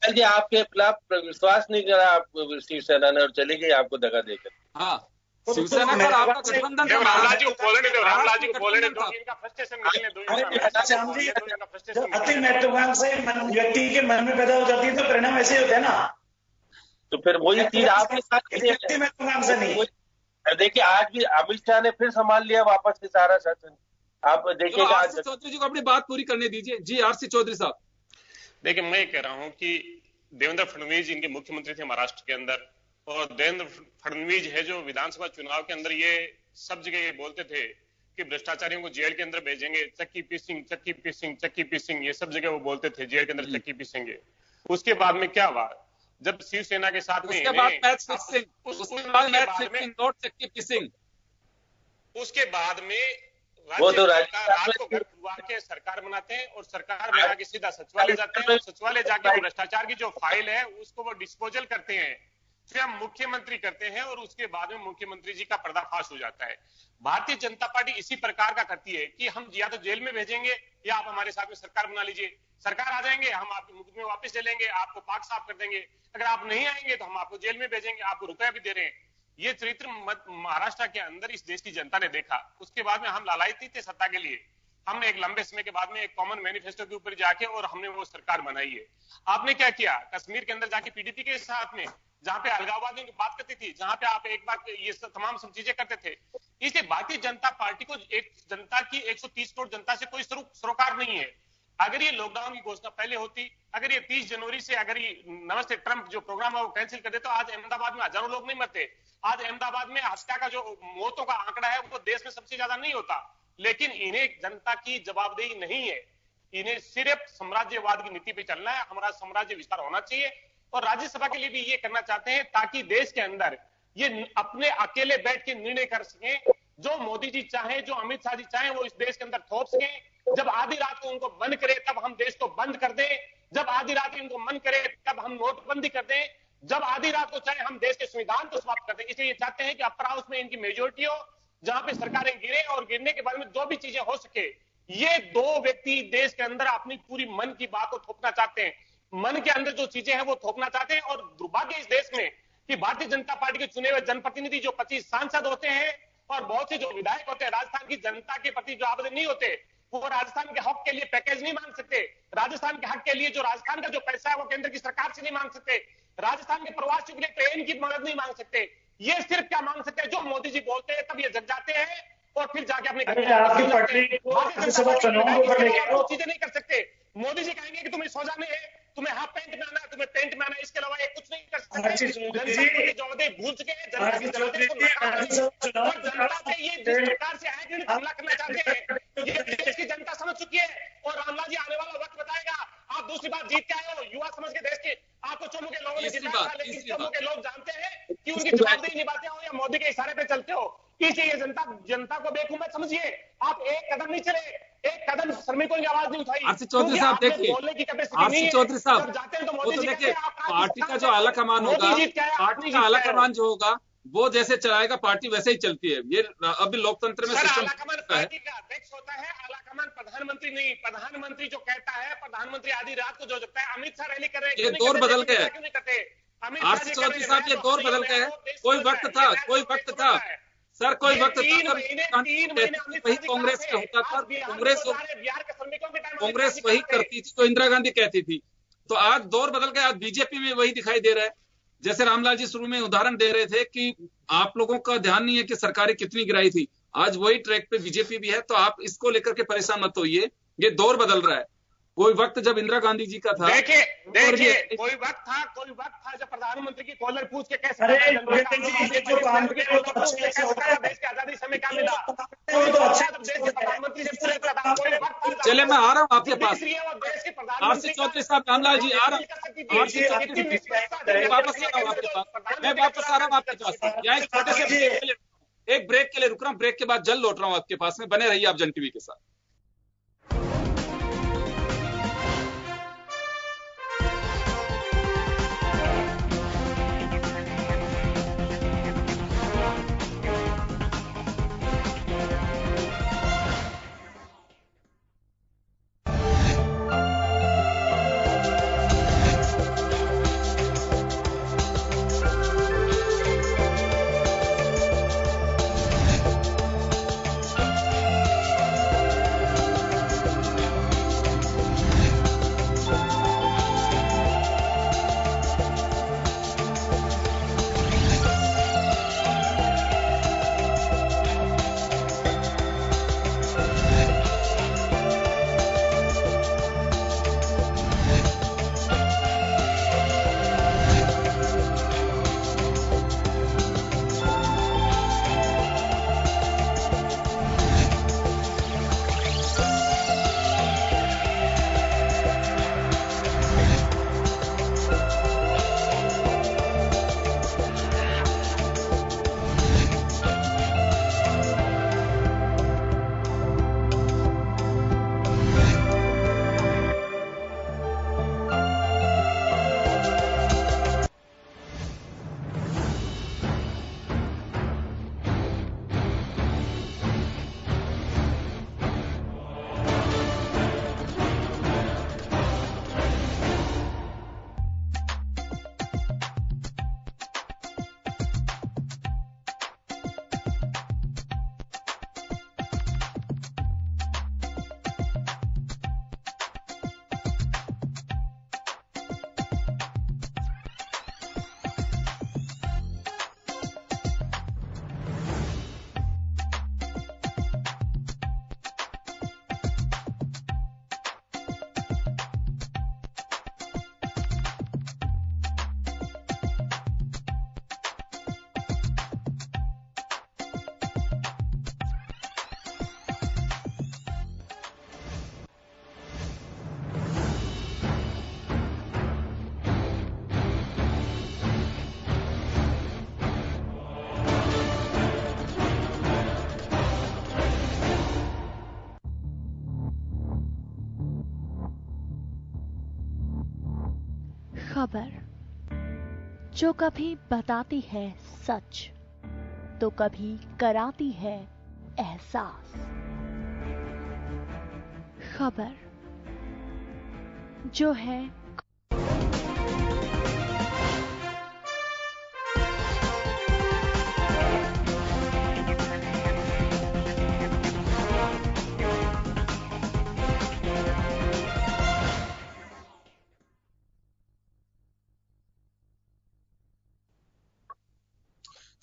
जी आपके खिलाफ विश्वास नहीं करा आप शिवसेना ने और चली गई आपको दगा देकर। हाँ, शिवसेना का आपका गठबंधन था। रामलाल जी को बोलने दो, इनका फ्रस्ट्रेशन निकलने दो। अति महत्वाकांक्षा व्यक्ति के मन में पैदा हो जाती है तो परिणाम ऐसे होते हैं ना। तो फिर वही चीज आपके साथ नहीं। देखिए, आज भी अमित शाह ने फिर संभाल लिया वापस से सारा शासन। आप देखिए, आरसी चौधरी जी को अपनी बात पूरी करने दीजिए। जी आरसी चौधरी साहब। देखिए, मैं कह रहा हूं कि देवेंद्र फडणवीस इनके मुख्यमंत्री थे महाराष्ट्र के अंदर, और देवेंद्र फडणवीस है जो विधानसभा चुनाव के अंदर ये सब जगह ये बोलते थे कि भ्रष्टाचारियों को जेल के अंदर भेजेंगे, चक्की पीसिंग, चक्की पीसिंग, चक्की पीसिंग, ये सब जगह वो बोलते थे जेल के अंदर चक्की पीसेंगे। उसके बाद में क्या हुआ? जब शिवसेना के साथ में उसके बाद मैच फिक्सिंग, नोट चक्की पीसिंग। उसके बाद में वो तो रात को घर खुलवा के सरकार बनाते हैं और सरकार बना के सीधा सचिवालय जाते हैं। सचिवालय जाके भ्रष्टाचार की जो फाइल है उसको वो डिस्पोजल करते हैं, स्वयं मुख्यमंत्री करते हैं और उसके बाद में मुख्यमंत्री जी का पर्दाफाश हो जाता है। भारतीय जनता पार्टी इसी प्रकार का करती है कि हम या तो जेल में भेजेंगे या आप हमारे साथ में सरकार बना लीजिए। सरकार आ जाएंगे, हम आपके मुकदमे वापस ले लेंगे, आपको पाक साफ कर देंगे। अगर आप नहीं आएंगे तो हम आपको जेल में भेजेंगे, आपको रुपया भी दे रहे हैं। ये चरित्र महाराष्ट्र के अंदर इस देश की जनता ने देखा। उसके बाद में हम लालायित थे सत्ता के लिए हमने एक लंबे समय के बाद में एक कॉमन मैनिफेस्टो के ऊपर जाके और हमने वो सरकार बनाई है। आपने क्या किया, कश्मीर के अंदर जाके पीडीपी के साथ में, जहां पे अलगाववादियों की बात करती थी, जहां पे आप एक बार ये तमाम सब चीजें करते थे, इसलिए भारतीय जनता पार्टी को एक जनता की 130 करोड़ जनता से कोई सरोकार नहीं है। अगर ये लॉकडाउन की घोषणा पहले होती, अगर ये 30 जनवरी से अगर ये नमस्ते ट्रंप जो प्रोग्राम है वो कैंसिल कर दे, तो आज अहमदाबाद में हजारों लोग नहीं मरते। आज अहमदाबाद में हत्या का जो मौतों का आंकड़ा है वो देश में सबसे ज्यादा नहीं होता। लेकिन इन्हें जनता की जवाबदेही नहीं है, इन्हें सिर्फ साम्राज्यवाद की नीति पे चलना है। हमारा साम्राज्य विस्तार होना चाहिए और राज्यसभा के लिए भी ये करना चाहते हैं ताकि देश के अंदर ये अपने अकेले बैठ के निर्णय कर सके। जो मोदी जी चाहे, जो अमित शाह जी चाहे, वो इस देश के अंदर थोप सके। जब आधी रात को उनको बंद करे तब हम देश को बंद कर दें, जब आधी रात इनको मन करे तब हम नोटबंदी कर दें, जब आधी रात को चाहे हम देश के संविधान को समाप्त कर दें। इसलिए ये चाहते हैं कि अपर हाउस में इनकी मेजोरिटी हो, जहां पे सरकारें गिरे और गिरने के बाद में जो भी चीजें हो सके, ये दो व्यक्ति देश के अंदर अपनी पूरी मन की बात को थोपना चाहते हैं। मन के अंदर जो चीजें हैं वो थोपना चाहते हैं। और दुर्भाग्य इस देश में कि भारतीय जनता पार्टी के चुने हुए जनप्रतिनिधि जो 25 सांसद होते हैं और बहुत से जो विधायक होते हैं, राजस्थान की जनता के प्रति जो आवेदन नहीं होते, वो राजस्थान के हक के लिए पैकेज नहीं मांग सकते। राजस्थान के हक के लिए जो राजस्थान का जो पैसा है वो केंद्र की सरकार से नहीं मांग सकते। राजस्थान के प्रवासियों के लिए ट्रेन की मदद नहीं मांग सकते। ये सिर्फ क्या मांग सकते हैं, जो मोदी जी बोलते हैं तब ये जग जाते हैं और फिर जाके अपने चीजें नहीं कर सकते। मोदी जी कहेंगे कि तुम्हें सौजा नहीं है, तुम्हें हाफ पैंट में आना है, तुम्हें पैंट में आना है, इसके अलावा ये कुछ नहीं कर सकते। जनता भूल चुके हैं, जनता से ये सरकार से आगे हमला करना चाहते हैं, ये देश की जनता समझ चुकी है। और रामलाल जी आने वाला वक्त बताएगा। आप दूसरी बार जीत के आए हो, युवा समझ के देश के, आपको चमू के लोगों ने जिताया था, लेकिन चमू के लोग जानते हैं कि उनकी जवाबदेही निभाते हो या मोदी के इशारे पे चलते हो। इसलिए ये जनता को बेवकूफ मत समझिए। आप एक कदम नहीं चले, एक कदम श्रमिकों की आवाज नहीं उठाई। आरसी चौधरी साहब देखिए, आरसी चौधरी साहब वो तो देखिए, पार्टी का जो आला कमान होगा, पार्टी का आला कमान जो होगा वो जैसे चलाएगा पार्टी वैसे ही चलती है। ये अभी लोकतंत्र में सिस्टम पार्टी का अध्यक्ष होता है, आला कमान प्रधानमंत्री नहीं। प्रधानमंत्री जो कहता है, प्रधानमंत्री आधी रात को जो जगता है। अमित शाह रैली कर रहे हैं, ये दौर बदल गया है। आरसी चौधरी साहब ये दौर बदल गया है। कोई वक्त था सर, कोई वक्त था वही कांग्रेस का होता था, कांग्रेस वही करती थी तो इंदिरा गांधी कहती थी। तो आज दौर बदल गया, आज बीजेपी में वही दिखाई दे रहा है। जैसे रामलाल जी शुरू में उदाहरण दे रहे थे कि आप लोगों का ध्यान नहीं है कि सरकारें कितनी गिराई थी, आज वही ट्रैक पे बीजेपी भी है। तो आप इसको लेकर के परेशान मत होइए, ये दौर बदल रहा है। कोई वक्त जब इंदिरा गांधी जी का था, देखिए कोई वक्त था जब प्रधानमंत्री की कॉलर पूछ के कैसे देश की आजादी समय क्या मिला, प्रधानमंत्री से पूरे। चले मैं आ रहा हूँ आपके पास। आरसी चौधरी साहब, रामलाल जी आ रहा हूँ, आरसी चौधरी मैं वापस आ रहा हूँ आपके पास, मैं वापस आ रहा हूँ आपके पास। यहाँ एक छोटे से एक ब्रेक के लिए रुक रहा हूँ, ब्रेक के बाद जल्द लौट रहा हूँ आपके पास में। बने रहिए आप जन टीवी के साथ। खबर जो कभी बताती है सच तो कभी कराती है एहसास। खबर जो है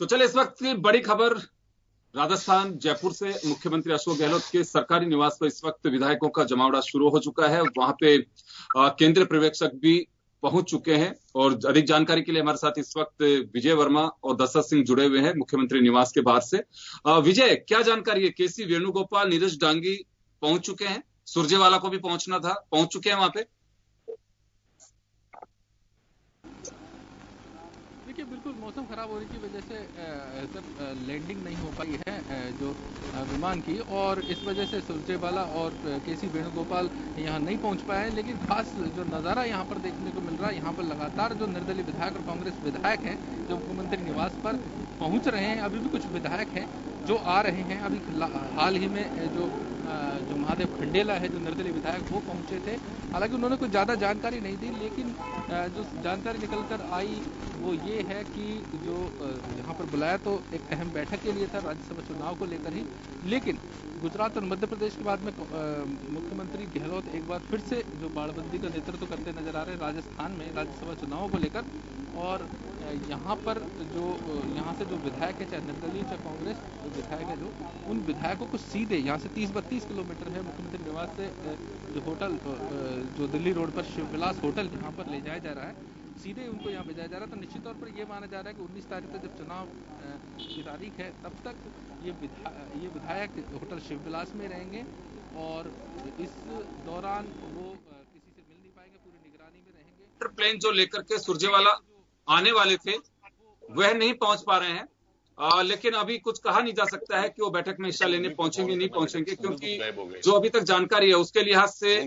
तो चले इस वक्त की बड़ी खबर राजस्थान जयपुर से। मुख्यमंत्री अशोक गहलोत के सरकारी निवास पर इस वक्त विधायकों का जमावड़ा शुरू हो चुका है। वहां पे केंद्रीय पर्यवेक्षक भी पहुंच चुके हैं और अधिक जानकारी के लिए हमारे साथ इस वक्त विजय वर्मा और दशरथ सिंह जुड़े हुए हैं मुख्यमंत्री निवास के बाहर से। विजय, क्या जानकारी है? केसी वेणुगोपाल, नीरज डांगी पहुंच चुके हैं, सुरजेवाला को भी पहुंचना था, पहुंच चुके हैं वहां पे? देखिए, बिल्कुल मौसम खराब होने की वजह से सर लैंडिंग नहीं हो पाई है जो विमान की, और इस वजह से सुरजेवाला और केसी वेणुगोपाल यहाँ नहीं पहुँच पाए हैं। लेकिन खास जो नज़ारा यहाँ पर देखने को मिल रहा है, यहाँ पर लगातार जो निर्दलीय विधायक और कांग्रेस विधायक हैं जो मुख्यमंत्री निवास पर पहुँच रहे हैं। अभी भी कुछ विधायक हैं जो आ रहे हैं। अभी हाल ही में जो महादेव खंडेला है जो निर्दलीय विधायक, वो पहुंचे थे। हालांकि उन्होंने कुछ ज़्यादा जानकारी नहीं दी, लेकिन जो जानकारी निकल कर आई वो ये है कि जो यहाँ पर बुलाया तो एक अहम बैठक के लिए था, राज्यसभा चुनाव को लेकर ही। लेकिन गुजरात और मध्य प्रदेश के बाद में मुख्यमंत्री गहलोत एक बार फिर से जो बाड़बंदी का नेतृत्व करते नजर आ रहे हैं राजस्थान में राज्यसभा चुनाव को लेकर। और यहाँ पर जो यहाँ से जो विधायक है, चाहे निर्दलीय चाहे कांग्रेस विधायक है, जो उन विधायकों को सीधे यहाँ से 30-32 किलोमीटर है मुख्यमंत्री निवास से जो होटल जो दिल्ली रोड पर शिवविलास होटल, यहाँ पर ले जाया जा रहा है, सीधे उनको यहाँ भेजा जा रहा है। तो निश्चित तौर पर यह माना जा रहा है कि 19 तारीख तक जब चुनाव की तारीख है, तब तक ये विधायक होटल शिवविलास में रहेंगे और इस दौरान वो किसी से मिल नहीं पाएंगे, पूरी निगरानी में रहेंगे। प्लेन जो लेकर के सुरजेवाला आने वाले थे वह नहीं पहुंच पा रहे हैं, लेकिन अभी कुछ कहा नहीं जा सकता है कि वो बैठक में हिस्सा लेने पहुंचेंगे नहीं पहुंचेंगे, क्योंकि जो अभी तक जानकारी है उसके लिहाज से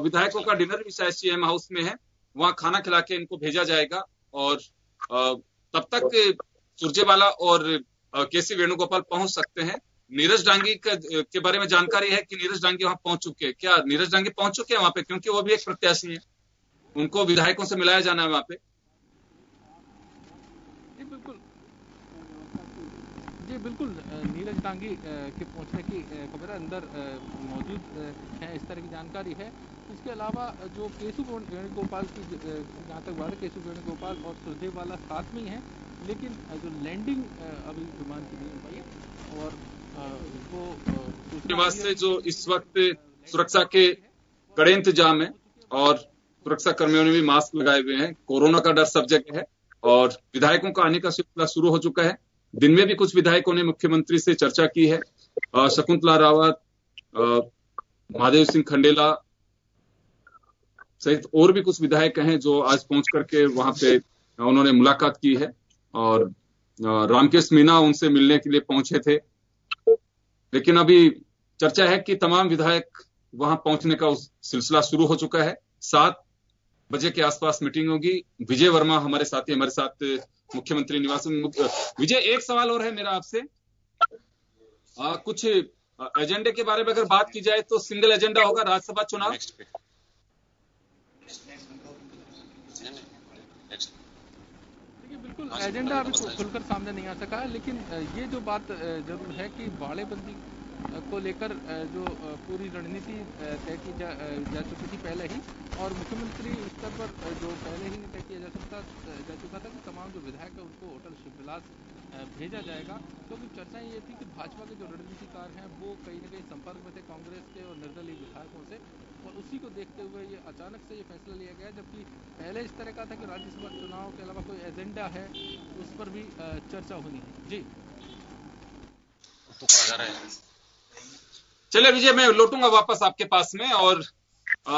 विधायकों का डिनर भी शायद सीएम हाउस में है, वहां खाना खिला के इनको भेजा जाएगा। और तब तक सुरजेवाला और केसी वेणुगोपाल पहुंच सकते हैं। नीरज डांगी के बारे में जानकारी है कि नीरज डांगी वहां पहुंच चुके हैं। क्या नीरज डांगी पहुंच चुके हैं वहां पे? क्योंकि वो भी एक प्रत्याशी है, उनको विधायकों से मिलाया जाना है वहां पे। जी बिल्कुल, नीरज डांगी के पहुंचने की खबर है, अंदर मौजूद है, इस तरह की जानकारी है। इसके अलावा जो केशु वेणुगोपाल की जहाँ तक बात है, केशु वेणुगोपाल और सुरजेवाला साथ में ही हैं, लेकिन जो लैंडिंग अभी विमान की नहीं हो पाई है। और वो निवास से जो इस वक्त सुरक्षा के कड़े इंतजाम है और सुरक्षा कर्मियों ने भी मास्क लगाए हुए हैं। कोरोना का डर सब जगह है और विधायकों का आने का सिलसिला शुरू हो चुका है। दिन में भी कुछ विधायकों ने मुख्यमंत्री से चर्चा की है। शकुंतला रावत, महादेव सिंह खंडेला सहित और भी कुछ विधायक हैं जो आज पहुंच करके वहां पे उन्होंने मुलाकात की है। और रामकेश मीणा उनसे मिलने के लिए पहुंचे थे, लेकिन अभी चर्चा है कि तमाम विधायक वहां पहुंचने का सिलसिला शुरू हो चुका है। 7 बजे के आसपास मीटिंग होगी। विजय वर्मा हमारे साथ मुख्यमंत्री निवास में। विजय, एक सवाल और है मेरा आपसे। कुछ एजेंडे के बारे में अगर बात की जाए तो सिंगल एजेंडा होगा राज्यसभा चुनाव। बिल्कुल, एजेंडा अभी खुलकर सामने नहीं आ सका है, लेकिन ये जो बात जरूर है कि बाड़ेबंदी को लेकर जो पूरी रणनीति तय की जा चुकी थी पहले ही, और मुख्यमंत्री स्तर पर जो पहले ही तय किया जा चुका था कि तमाम जो विधायक है उनको होटल शिवविलास भेजा जाएगा। क्योंकि चर्चाएं ये थी कि भाजपा के जो रणनीतिकार हैं वो कहीं न कहीं संपर्क में थे कांग्रेस के और निर्दलीय विधायकों से, और उसी को देखते हुए ये अचानक से ये फैसला लिया गया। जबकि पहले इस तरह का था कि राज्यसभा चुनाव के अलावा कोई एजेंडा है उस पर भी चर्चा होनी है। जी चलिए विजय, मैं लौटूंगा वापस आपके पास में, और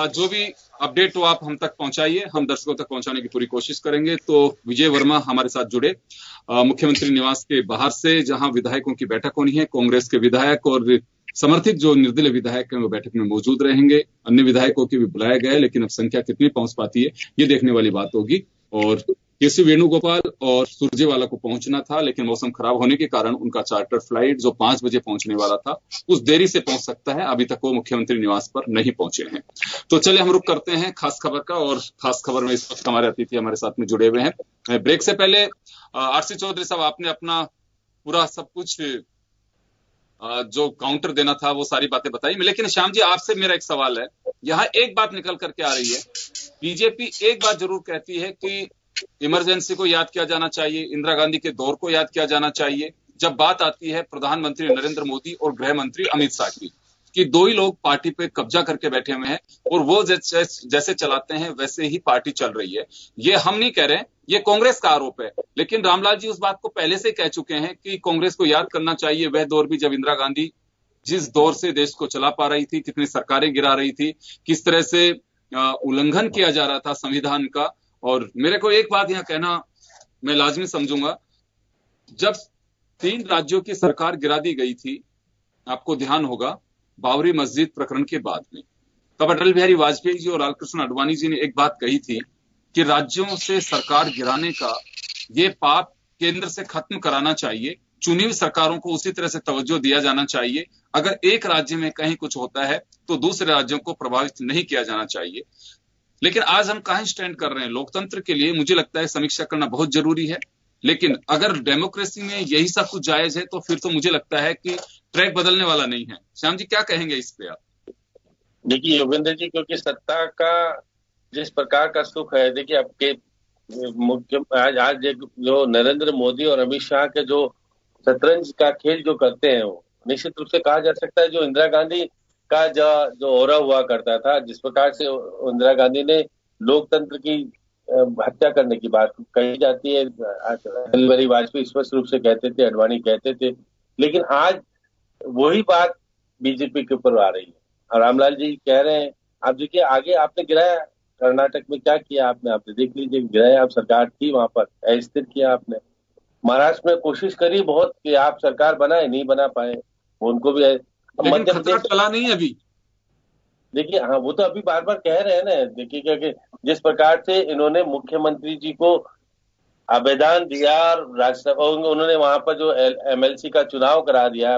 जो भी अपडेट हो आप हम तक पहुंचाइए, हम दर्शकों तक पहुंचाने की पूरी कोशिश करेंगे। तो विजय वर्मा हमारे साथ जुड़े मुख्यमंत्री निवास के बाहर से, जहां विधायकों की बैठक होनी है। कांग्रेस के विधायक और समर्थित जो निर्दलीय विधायक हैं वो बैठक में मौजूद रहेंगे। अन्य विधायकों की भी बुलाया गया है, लेकिन अब संख्या कितनी पहुंच पाती है ये देखने वाली बात होगी। और केसी वेणुगोपाल और सुरजेवाला को पहुंचना था, लेकिन मौसम खराब होने के कारण उनका चार्टर फ्लाइट जो 5 बजे पहुंचने वाला था उस देरी से पहुंच सकता है। अभी तक वो मुख्यमंत्री निवास पर नहीं पहुंचे हैं। तो चलिए हम रुक करते हैं खास खबर का, और खास खबर में इस वक्त हमारे अतिथि हमारे साथ में जुड़े हुए हैं। ब्रेक से पहले आरसी चौधरी साहब, आपने अपना पूरा सब कुछ जो काउंटर देना था वो सारी बातें बताई, लेकिन श्याम जी आपसे मेरा एक सवाल है। यहाँ एक बात निकल करके आ रही है, बीजेपी एक बात जरूर कहती है कि इमरजेंसी को याद किया जाना चाहिए, इंदिरा गांधी के दौर को याद किया जाना चाहिए। जब बात आती है प्रधानमंत्री नरेंद्र मोदी और गृह मंत्री अमित शाह की, कि दो ही लोग पार्टी पे कब्जा करके बैठे हुए हैं और वो जैसे चलाते हैं वैसे ही पार्टी चल रही है। ये हम नहीं कह रहे हैं, ये कांग्रेस का आरोप है। लेकिन रामलाल जी उस बात को पहले से कह चुके हैं कि कांग्रेस को याद करना चाहिए वह दौर भी जब इंदिरा गांधी जिस दौर से देश को चला पा रही थी, कितनी सरकारें गिरा रही थी, किस तरह से उल्लंघन किया जा रहा था संविधान का। और मेरे को एक बात यहां कहना मैं लाजमी समझूंगा, जब 3 राज्यों की सरकार गिरा दी गई थी, आपको ध्यान होगा बाबरी मस्जिद प्रकरण के बाद में, तब अटल बिहारी वाजपेयी जी और लालकृष्ण आडवाणी जी ने एक बात कही थी कि राज्यों से सरकार गिराने का ये पाप केंद्र से खत्म कराना चाहिए, चुनी हुई सरकारों को उसी तरह से तवज्जो दिया जाना चाहिए। अगर एक राज्य में कहीं कुछ होता है तो दूसरे राज्यों को प्रभावित नहीं किया जाना चाहिए। लेकिन आज हम कहां स्टैंड कर रहे हैं? लोकतंत्र के लिए मुझे लगता है समीक्षा करना बहुत जरूरी है, लेकिन अगर डेमोक्रेसी में यही सब कुछ जायज है तो फिर तो मुझे लगता है कि ट्रैक बदलने वाला नहीं है। श्याम जी क्या कहेंगे इस पे आप? देखिए योगेंद्र जी, क्योंकि सत्ता का जिस प्रकार का सुख है, देखिए आपके मुख्य आज जो नरेंद्र मोदी और अमित शाह के जो शतरंज का खेल जो करते हैं, वो निश्चित रूप से कहा जा सकता है जो इंदिरा गांधी का जो ओरा हुआ करता था, जिस प्रकार से इंदिरा गांधी ने लोकतंत्र की हत्या करने की बात कही जाती है, अटल बिहारी वाजपेयी स्पष्ट रूप से कहते थे, आडवाणी कहते थे, लेकिन आज वही बात बीजेपी के ऊपर आ रही है। और रामलाल जी कह रहे हैं, आप देखिए आगे आपने गिराया, कर्नाटक में क्या किया आपने देख लीजिए, गिराया, आप सरकार थी वहां पर, अस्थिर किया आपने। महाराष्ट्र में कोशिश करी बहुत कि आप सरकार बनाए, नहीं बना पाए, उनको भी मध्य प्रदेश चला नहीं अभी। देखिए हाँ, वो तो अभी बार बार कह रहे हैं ना। देखिए क्योंकि जिस प्रकार से इन्होंने मुख्यमंत्री जी को आवेदन दिया, राज्यसभा उन्होंने वहां पर जो एमएलसी का चुनाव करा दिया,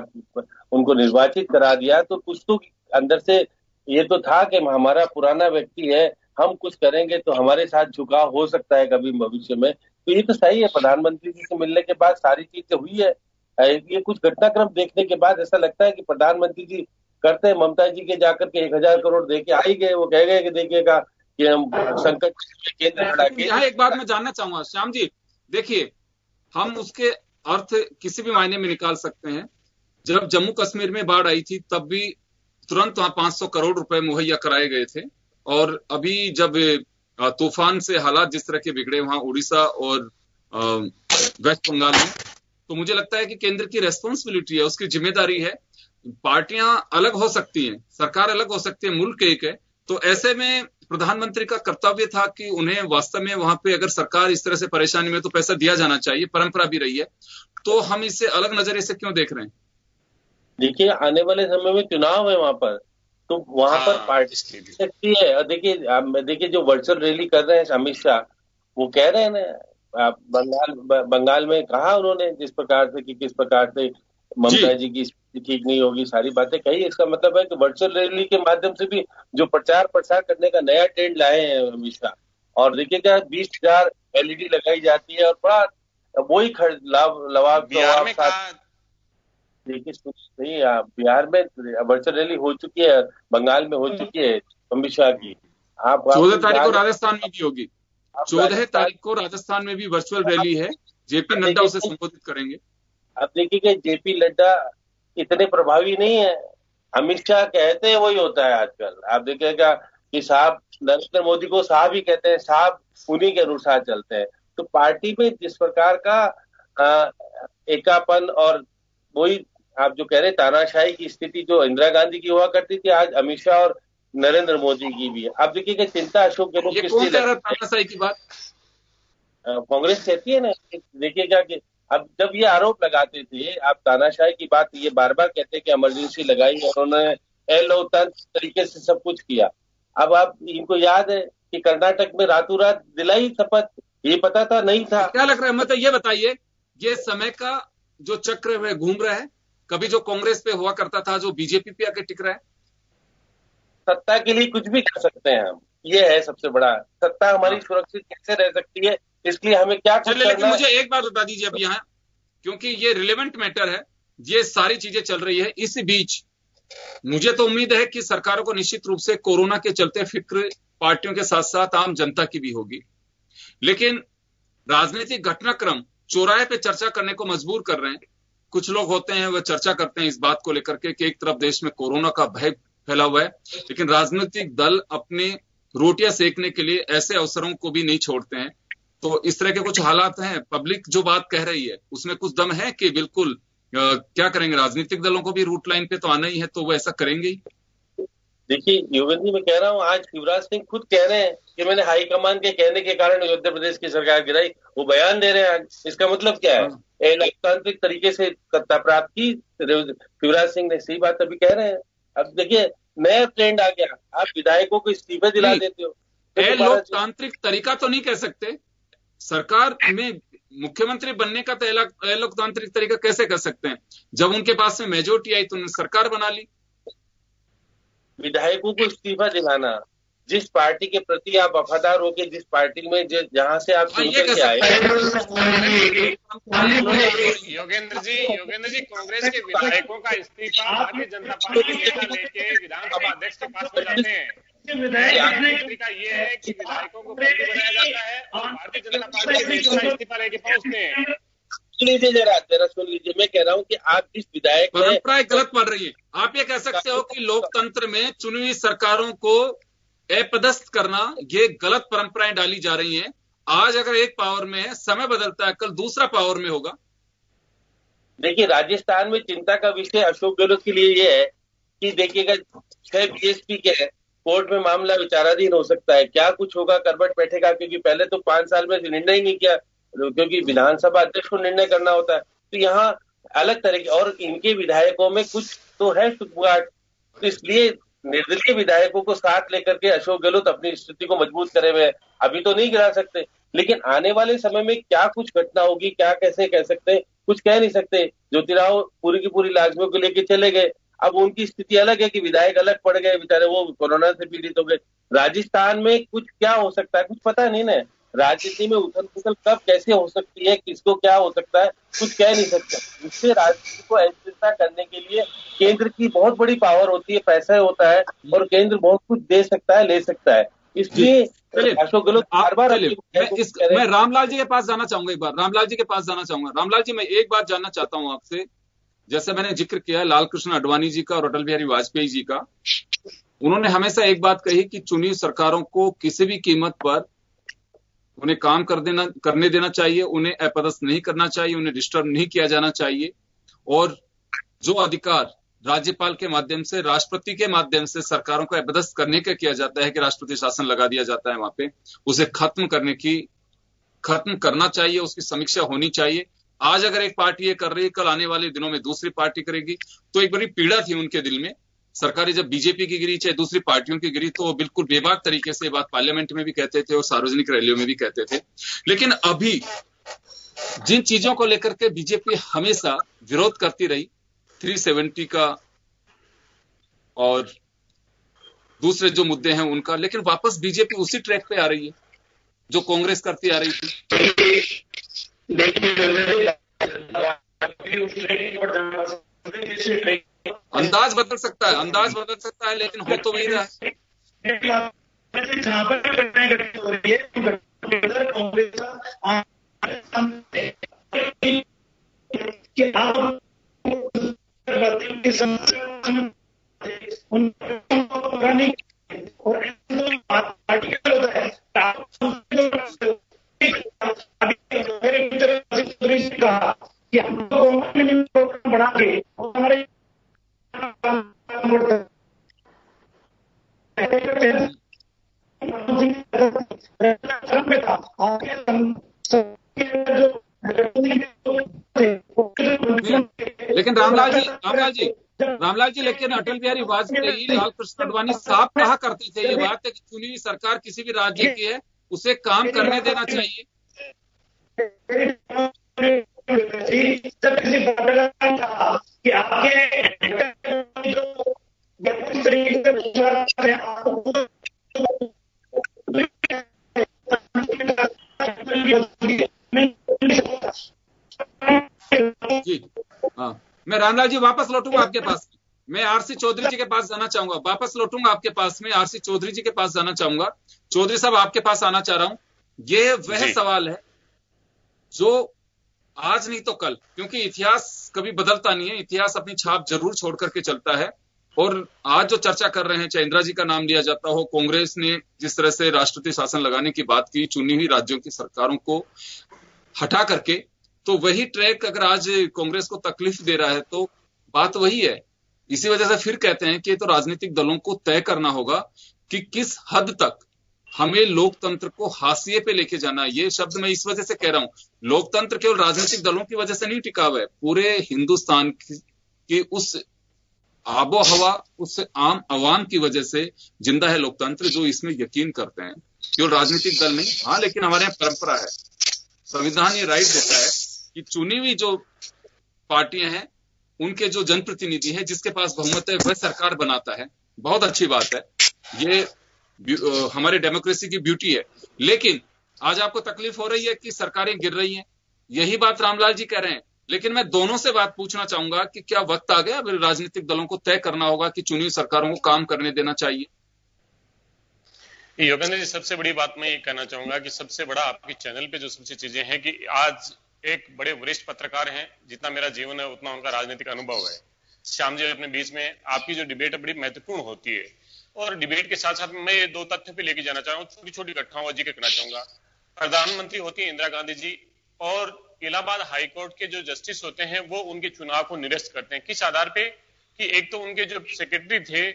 उनको निर्वाचित करा दिया, तो कुछ तो अंदर से ये तो था कि हमारा पुराना व्यक्ति है, हम कुछ करेंगे तो हमारे साथ झुकाव हो सकता है कभी भविष्य में। तो ये तो सही है, प्रधानमंत्री जी से मिलने के बाद सारी चीजें हुई है। ये कुछ घटनाक्रम देखने के बाद ऐसा लगता है कि प्रधानमंत्री जी करते हैं ममता जी के जाकर के 1000 करोड़ दे के आई गए, वो कह गए कि देखिएगा कि हम संकट केंद्र खड़ा के। यहाँ एक बात मैं जानना चाहूंगा श्याम जी, देखिए हम उसके अर्थ किसी भी मायने में निकाल सकते हैं। जब जम्मू कश्मीर में बाढ़ आई थी तब भी तुरंत वहां 500 करोड़ रुपए मुहैया कराए गए थे, और अभी जब तूफान से हालात जिस तरह के बिगड़े वहां उड़ीसा और वेस्ट बंगाल में, तो मुझे लगता है कि केंद्र की रेस्पॉन्सिबिलिटी है, उसकी जिम्मेदारी है। पार्टियां अलग हो सकती हैं, सरकार अलग हो सकती है, मुल्क एक है, तो ऐसे में प्रधानमंत्री का कर्तव्य था कि उन्हें वास्तव में वहां पे अगर सरकार इस तरह से परेशानी में तो पैसा दिया जाना चाहिए, परंपरा भी रही है, तो हम इसे अलग नजरिए से क्यों देख रहे हैं? देखिए आने वाले समय में चुनाव है वहां पर, तो वहां पर पार्टी सकती है। और देखिए जो वर्चुअल रैली कर रहे हैं अमित शाह, वो कह रहे हैं ना, बंगाल में कहा उन्होंने जिस प्रकार से कि किस प्रकार से ममता जी की स्थिति ठीक नहीं होगी, सारी बातें कही। इसका मतलब है कि वर्चुअल रैली के माध्यम से भी जो प्रचार प्रसार करने का नया ट्रेंड लाए हैं अमित शाह। और देखिएगा 20,000 LED लगाई जाती है और बड़ा वही देखिए नहीं, बिहार में वर्चुअल रैली हो चुकी है, बंगाल में हो चुकी है अमित शाह की। आप 14 तारीख को राजस्थान में भी होगी, 14 तारीख को राजस्थान में भी वर्चुअल रैली है, जेपी नड्डा उसे संबोधित करेंद्र। अब देखिए जेपी नड्डा इतने प्रभावी नहीं है, अमित शाह कहते हैं वही होता है आजकल। आप देखिएगा कि साहब नरेंद्र मोदी को साहब ही कहते हैं, साहब उन्हीं के अनुसार चलते हैं। तो पार्टी में जिस प्रकार का एकापन और वही आप जो कह रहे तानाशाही की स्थिति जो इंदिरा गांधी की हुआ करती थी, आज अमित शाह और नरेंद्र मोदी की भी है। आप देखिए चिंता अशोक गहलोत किसकी तानाशाही की बात कांग्रेस कहती है ना। देखिएगा कि अब जब ये आरोप लगाते थे, आप तानाशाही की बात ये बार बार कहते हैं कि इमरजेंसी लगाई और उन्होंने लोकतंत्र तरीके से सब कुछ किया। अब आप इनको याद है कि कर्नाटक में रातों रात दिलाई शपथ ये पता था नहीं था? क्या लग रहा है, मतलब ये बताइए, ये समय का जो चक्र है घूम रहा है, कभी जो कांग्रेस पे हुआ करता था, जो बीजेपी पे आके टिक रहा है। सत्ता के लिए कुछ भी कर सकते हैं हम, ये है सबसे बड़ा। सत्ता हमारी सुरक्षित कैसे रह सकती है, इसलिए हमें क्या कुछ लेकिन करना। मुझे एक बात बता दीजिए अब यहाँ, क्योंकि ये रिलेवेंट मैटर है, ये सारी चीजें चल रही है, इस बीच मुझे तो उम्मीद है कि सरकारों को निश्चित रूप से कोरोना के चलते फिक्र पार्टियों के साथ साथ आम जनता की भी होगी, लेकिन राजनीतिक घटनाक्रम चौराहे पे चर्चा करने को मजबूर कर रहे हैं। कुछ लोग होते हैं वह चर्चा करते हैं इस बात को लेकर के कि एक तरफ देश में कोरोना का भय फैला हुआ है, लेकिन राजनीतिक दल अपने रोटियां सेकने के लिए ऐसे अवसरों को भी नहीं छोड़ते हैं। तो इस तरह के कुछ हालात हैं। पब्लिक जो बात कह रही है उसमें कुछ दम है कि बिल्कुल क्या करेंगे, राजनीतिक दलों को भी रूट लाइन पे तो आना ही है, तो वो ऐसा करेंगे ही। देखिए योगेंद्र जी, मैं कह रहा हूँ, आज शिवराज सिंह खुद कह रहे हैं कि मैंने हाईकमान के कहने के कारण उत्तर प्रदेश की सरकार गिराई। वो बयान दे रहे हैं आज। इसका मतलब क्या है? लोकतांत्रिक तरीके से सत्ता प्राप्त की शिवराज सिंह ने, सही बात अभी कह रहे हैं। अब देखिए नया ट्रेंड आ गया, आप विधायकों को इस्तीफे दिला देते हो। लोकतांत्रिक तरीका तो नहीं कह सकते, सरकार में मुख्यमंत्री बनने का तो लोकतांत्रिक तरीका कैसे कर सकते हैं? जब उनके पास में मेजोरिटी आई तो उन्होंने सरकार बना ली। विधायकों को इस्तीफा दिलाना, जिस पार्टी के प्रति आप वफादार होके, जिस पार्टी में जहां से आप चुन करके आए। योगेंद्र जी कांग्रेस के विधायकों का इस्तीफा भारतीय जनता पार्टी के नेता लेके विधानसभा अध्यक्ष के पास में जाते हैं। तरीका ये है कि विधायकों को बंदी बनाया जाता है और भारतीय जनता पार्टी के नेता इस्तीफा लेके पहुंचते हैं। लीजिए जरा सुन लीजिए, मैं कह रहा हूँ कि आप जिस विधायक परंपराएं गलत पड़ रही है। आप ये कह सकते हो कि लोकतंत्र में चुनी हुई सरकारों को अपदस्थ करना, ये गलत परंपराएं डाली जा रही हैं। आज अगर एक पावर में है, समय बदलता है, कल दूसरा पावर में होगा। देखिए राजस्थान में चिंता का विषय अशोक गहलोत के लिए ये है कि देखिएगा 6 बीएसपी के कोर्ट में मामला विचाराधीन हो सकता है। क्या कुछ होगा, करवट बैठेगा, क्योंकि पहले तो 5 साल में निर्णय ही नहीं किया, क्योंकि विधानसभा अध्यक्ष को निर्णय करना होता है। तो यहाँ अलग तरह के, और इनके विधायकों में कुछ तो है सुगबुगाहट, तो इसलिए निर्दलीय विधायकों को साथ लेकर के अशोक गहलोत अपनी स्थिति को मजबूत करे हुए। अभी तो नहीं गिरा सकते, लेकिन आने वाले समय में क्या कुछ घटना होगी, क्या कैसे कह सकते हैं, कुछ कह नहीं सकते। ज्योतिराव पूरी की पूरी लाजमियों को लेकर चले गए, अब उनकी स्थिति अलग है कि विधायक अलग पड़ गए बेचारे, वो कोरोना से पीड़ित हो गए। राजस्थान में कुछ क्या हो सकता है कुछ पता नहीं ना। राजनीति में उथल पुथल कब कैसे हो सकती है, किसको क्या हो सकता है, कुछ कह नहीं सकता। इससे राजनीति को अस्थिरता करने के लिए केंद्र की बहुत बड़ी पावर होती है, पैसा होता है, और केंद्र बहुत कुछ दे सकता है, ले सकता है। इसलिए अशोक गहलोत बार-बार मैं रामलाल जी के पास जाना चाहूंगा, एक बार रामलाल जी के पास जाना चाहूंगा। रामलाल जी, मैं एक बात जानना चाहता हूं आपसे, जैसे मैंने जिक्र किया लाल कृष्ण आडवाणी जी का और अटल बिहारी वाजपेयी जी का, उन्होंने हमेशा एक बात कही कि चुनी सरकारों को किसी भी कीमत पर उन्हें काम करने देना चाहिए, उन्हें अपदस्थ नहीं करना चाहिए, उन्हें डिस्टर्ब नहीं किया जाना चाहिए, और जो अधिकार राज्यपाल के माध्यम से, राष्ट्रपति के माध्यम से सरकारों को अपदस्थ करने का किया जाता है कि राष्ट्रपति शासन लगा दिया जाता है वहां पे, उसे खत्म करना चाहिए, उसकी समीक्षा होनी चाहिए। आज अगर एक पार्टी ये कर रही है, कल आने वाले दिनों में दूसरी पार्टी करेगी, तो एक बड़ी पीड़ा थी उनके दिल में। सरकारें जब बीजेपी की गिरी, चाहे दूसरी पार्टियों की गिरी, तो वो बिल्कुल बेबाक तरीके से बात पार्लियामेंट में भी कहते थे और सार्वजनिक रैलियों में भी कहते थे। लेकिन अभी जिन चीजों को लेकर के बीजेपी हमेशा विरोध करती रही, 370 का और दूसरे जो मुद्दे हैं उनका, लेकिन वापस बीजेपी उसी ट्रैक पे आ रही है जो कांग्रेस करती आ रही थी। अंदाज बदल सकता है, लेकिन हो तो वही रहा है। कि हम लोग बढ़ा के हमारे लेकिन रामलाल जी, लेकिन अटल बिहारी वाजपेयी, लाल कृष्ण आडवाणी साफ कहा करते थे ये बात है कि चुनी हुई सरकार किसी भी राज्य की है, उसे काम करने देना चाहिए, जब किसी पत्रकार ने कहा कि आपके जो तरीके से विश्वास है आपको जी हाँ, मैं रामलाल जी वापस लौटूंगा आपके पास। मैं आरसी चौधरी जी के पास जाना चाहूंगा, वापस लौटूंगा आपके पास में, आरसी चौधरी जी के पास जाना चाहूंगा। चौधरी साहब आपके पास आना चाह रहा हूं। ये वह सवाल है जो आज नहीं तो कल, क्योंकि इतिहास कभी बदलता नहीं है, इतिहास अपनी छाप जरूर छोड़ करके चलता है। और आज जो चर्चा कर रहे हैं, चाहे इंदिरा जी का नाम लिया जाता हो, कांग्रेस ने जिस तरह से राष्ट्रपति शासन लगाने की बात की, चुनी हुई राज्यों की सरकारों को हटा करके, तो वही ट्रैक अगर आज कांग्रेस को तकलीफ दे रहा है तो बात वही है। इसी वजह से फिर कहते हैं कि तो राजनीतिक दलों को तय करना होगा कि किस हद तक हमें लोकतंत्र को हाशिए पे लेके जाना है। ये शब्द मैं इस वजह से कह रहा हूं, लोकतंत्र केवल राजनीतिक दलों की वजह से नहीं टिका हुआ है, पूरे हिंदुस्तान की उस आबो हवा, उस आम आवाम की वजह से जिंदा है लोकतंत्र, जो इसमें यकीन करते हैं। केवल राजनीतिक दल नहीं, हाँ, लेकिन हमारे यहाँ परंपरा है, संविधान ये राइट देता है कि चुनी हुई जो पार्टियां हैं, उनके जो जनप्रतिनिधि हैं, जिसके पास बहुमत है, वह सरकार बनाता है। बहुत अच्छी बात है, ये हमारे डेमोक्रेसी की ब्यूटी है। लेकिन आज आपको तकलीफ हो रही है कि सरकारें गिर रही हैं, यही बात रामलाल जी कह रहे हैं। लेकिन मैं दोनों से बात पूछना चाहूंगा कि क्या वक्त आ गया, अगर राजनीतिक दलों को तय करना होगा कि चुनी हुई सरकारों को काम करने देना चाहिए? योगेंद्र जी, सबसे बड़ी बात मैं ये कहना चाहूंगा कि सबसे बड़ा आपके चैनल पे जो सबसे चीजें हैं कि आज एक बड़े वरिष्ठ पत्रकार हैं, जितना मेरा जीवन है उतना उनका राजनीतिक अनुभव है। श्याम जी अपने बीच में आपकी जो डिबेट है बड़ी महत्वपूर्ण होती है, और डिबेट के साथ साथ मैं ये दो तथ्य पे लेके जाना चाह रहा हूँ, छोटी छोटी घटनाओं का जिक्र करना चाहूंगा। प्रधानमंत्री होती है इंदिरा गांधी जी, और इलाहाबाद हाईकोर्ट के जो जस्टिस होते हैं वो उनके चुनाव को निरस्त करते हैं। किस आधार पे? कि एक तो उनके जो सेक्रेटरी थे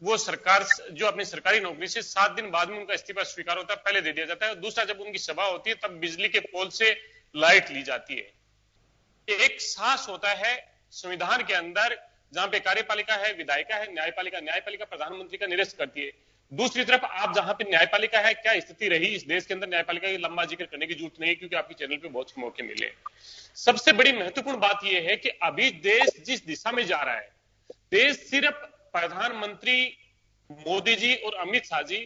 वो सरकार जो अपनी सरकारी नौकरी से 7 दिन बाद में उनका इस्तीफा स्वीकार होता है, पहले दे दिया जाता है। और दूसरा, जब उनकी सभा होती है तब बिजली के पोल से लाइट ली जाती है। एक साहस होता है संविधान के अंदर, जहां पे कार्यपालिका है, विधायिका है, न्यायपालिका प्रधानमंत्री का निरस्त करती है। दूसरी तरफ आप जहां पे न्यायपालिका है, क्या स्थिति रही इस देश के अंदर, न्यायपालिका की लंबा जिक्र करने की जरूरत नहीं है, क्योंकि आपके चैनल पे बहुत से मौके मिले। सबसे बड़ी महत्वपूर्ण बात यह है कि अभी देश जिस दिशा में जा रहा है, देश सिर्फ प्रधानमंत्री मोदी जी और अमित शाह जी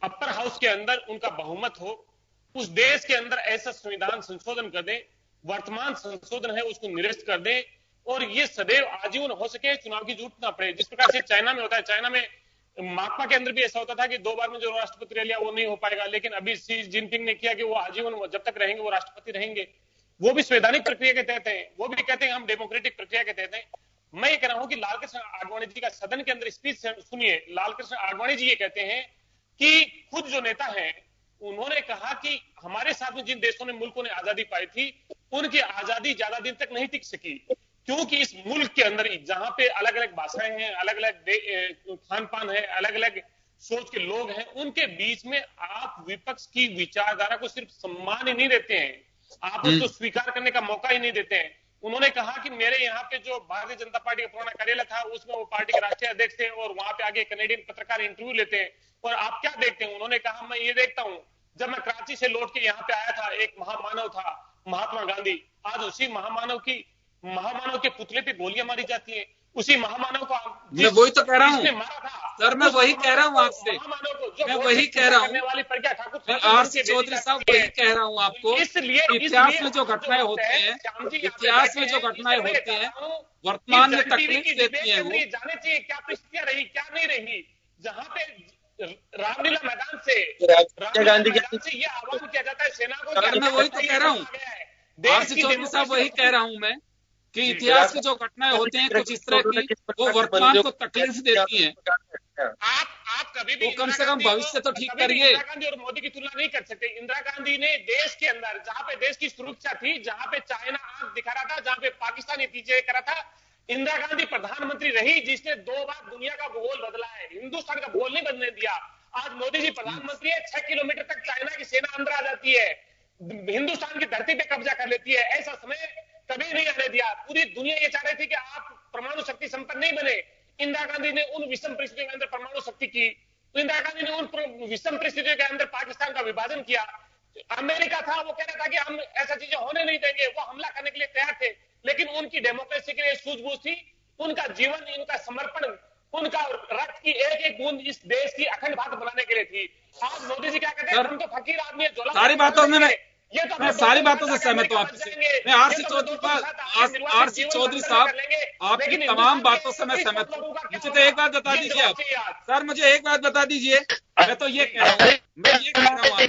अपर हाउस के अंदर उनका बहुमत हो, उस देश के अंदर ऐसा संविधान संशोधन कर दें, वर्तमान संशोधन है उसको निरस्त कर दें, और ये सदैव आजीवन हो सके, चुनाव की जरूरत ना पड़े। जिस प्रकार से चाइना में होता है, चाइना में माकपा के अंदर भी ऐसा होता था कि 2 बार में जो राष्ट्रपति रह लिया वो नहीं हो पाएगा, लेकिन अभी शी जिनपिंग ने किया कि वो आजीवन जब तक रहेंगे वो राष्ट्रपति रहेंगे। वो भी संवैधानिक प्रक्रिया के तहत है, वो भी कहते हैं हम डेमोक्रेटिक प्रक्रिया के तहत है। मैं ये कह रहा हूं कि लालकृष्ण आडवाणी जी का सदन के अंदर स्पीच सुनिए। लालकृष्ण आडवाणी जी ये कहते हैं कि खुद जो नेता हैं उन्होंने कहा कि हमारे साथ में जिन देशों ने, मुल्कों ने आजादी पाई थी, उनकी आजादी ज्यादा दिन तक नहीं टिक सकी, क्योंकि इस मुल्क के अंदर जहां पे अलग अलग भाषाएं हैं, अलग अलग खान पान है, अलग अलग सोच के लोग हैं, उनके बीच में आप विपक्ष की विचारधारा को सिर्फ सम्मान ही नहीं देते हैं, आप उसको स्वीकार करने का मौका ही नहीं देते हैं। उन्होंने कहा कि मेरे यहाँ पे जो भारतीय जनता पार्टी का पुराना कार्यालय था उसमें वो पार्टी के राष्ट्रीय अध्यक्ष थे, और वहां पे आगे कनेडियन पत्रकार इंटरव्यू लेते हैं, और आप क्या देखते हैं? उन्होंने कहा मैं ये देखता हूं, जब मैं कराची से लौट के यहाँ पे आया था, एक महामानव था महात्मा गांधी, आज उसी महामानव के पुतले पे गोलियां मारी जाती हैं, उसी महामानव को मैं वही तो कह रहा हूँ सर, मैं वही कह रहा हूँ आपसे, मैं वही कह रहा हूँ, आरसी चौधरी साहब वही कह रहा हूँ आपको। इतिहास में जो घटनाएं होती हैं, इतिहास में जो घटनाएं होती हैं, वर्तमान में तकलीफ देती हैं, वो जाने चाहिए क्या परिस्थितियां रही, क्या नहीं रही। जहां पे रामलीला मैदान से ये आह्वान किया जाता है सेना को, मैं वही तो कह रहा हूँ, आरसी चौधरी साहब वही कह रहा हूँ मैं कि इतिहास की जो घटनाएं होती हैं कुछ इस तरह की, वो वर्तमान को तकलीफ देती हैं। आप कभी भी कम से कम भविष्य तो ठीक करिए। इंदिरा गांधी और मोदी की तुलना नहीं कर सकते। इंदिरा गांधी ने देश के अंदर, जहां पे देश की सुरक्षा थी, जहां पे चाइना आंख दिखा रहा था, जहां पे पाकिस्तान नतीजे कर रहा था, इंदिरा गांधी प्रधानमंत्री रही जिसने 2 बार दुनिया का भूगोल बदला है, हिंदुस्तान का भूगोल नहीं बदलने दिया। आज मोदी जी प्रधानमंत्री है, 6 किलोमीटर तक चाइना की सेना अंदर आ जाती है, हिंदुस्तान की धरती पे कब्जा कर लेती है। ऐसा समय कभी नहीं आने दिया। पूरी दुनिया ये चाह रही थी कि आप परमाणु शक्ति संपन्न नहीं बने। इंदिरा गांधी ने उन विषम परिस्थितियों के अंदर परमाणु शक्ति की, तो इंदिरा गांधी ने उन विषम परिस्थितियों के अंदर पाकिस्तान का विभाजन किया। अमेरिका था, वो कह रहा था कि हम ऐसा चीजें होने नहीं देंगे, वो हमला करने के लिए तैयार थे, लेकिन उनकी डेमोक्रेसी के लिए सूझबूझ थी, उनका जीवन, उनका समर्पण, उनका रक्त की एक एक बूंद इस देश की अखंड भारत बनाने के लिए थी। आज मोदी जी क्या कहते हैं, हम तो फकीर आदमी है, सारी बातों में मैं सारी बातों से सहमत हूँ आपसे। मैं आरसी चौधरी साहब, आपकी तमाम बातों से मैं सहमत हूँ। मुझे तो एक बात बता दीजिए आप सर, मुझे एक बात बता दीजिए। मैं तो ये कह रहा हूँ, मैं ये कह रहा हूँ आपको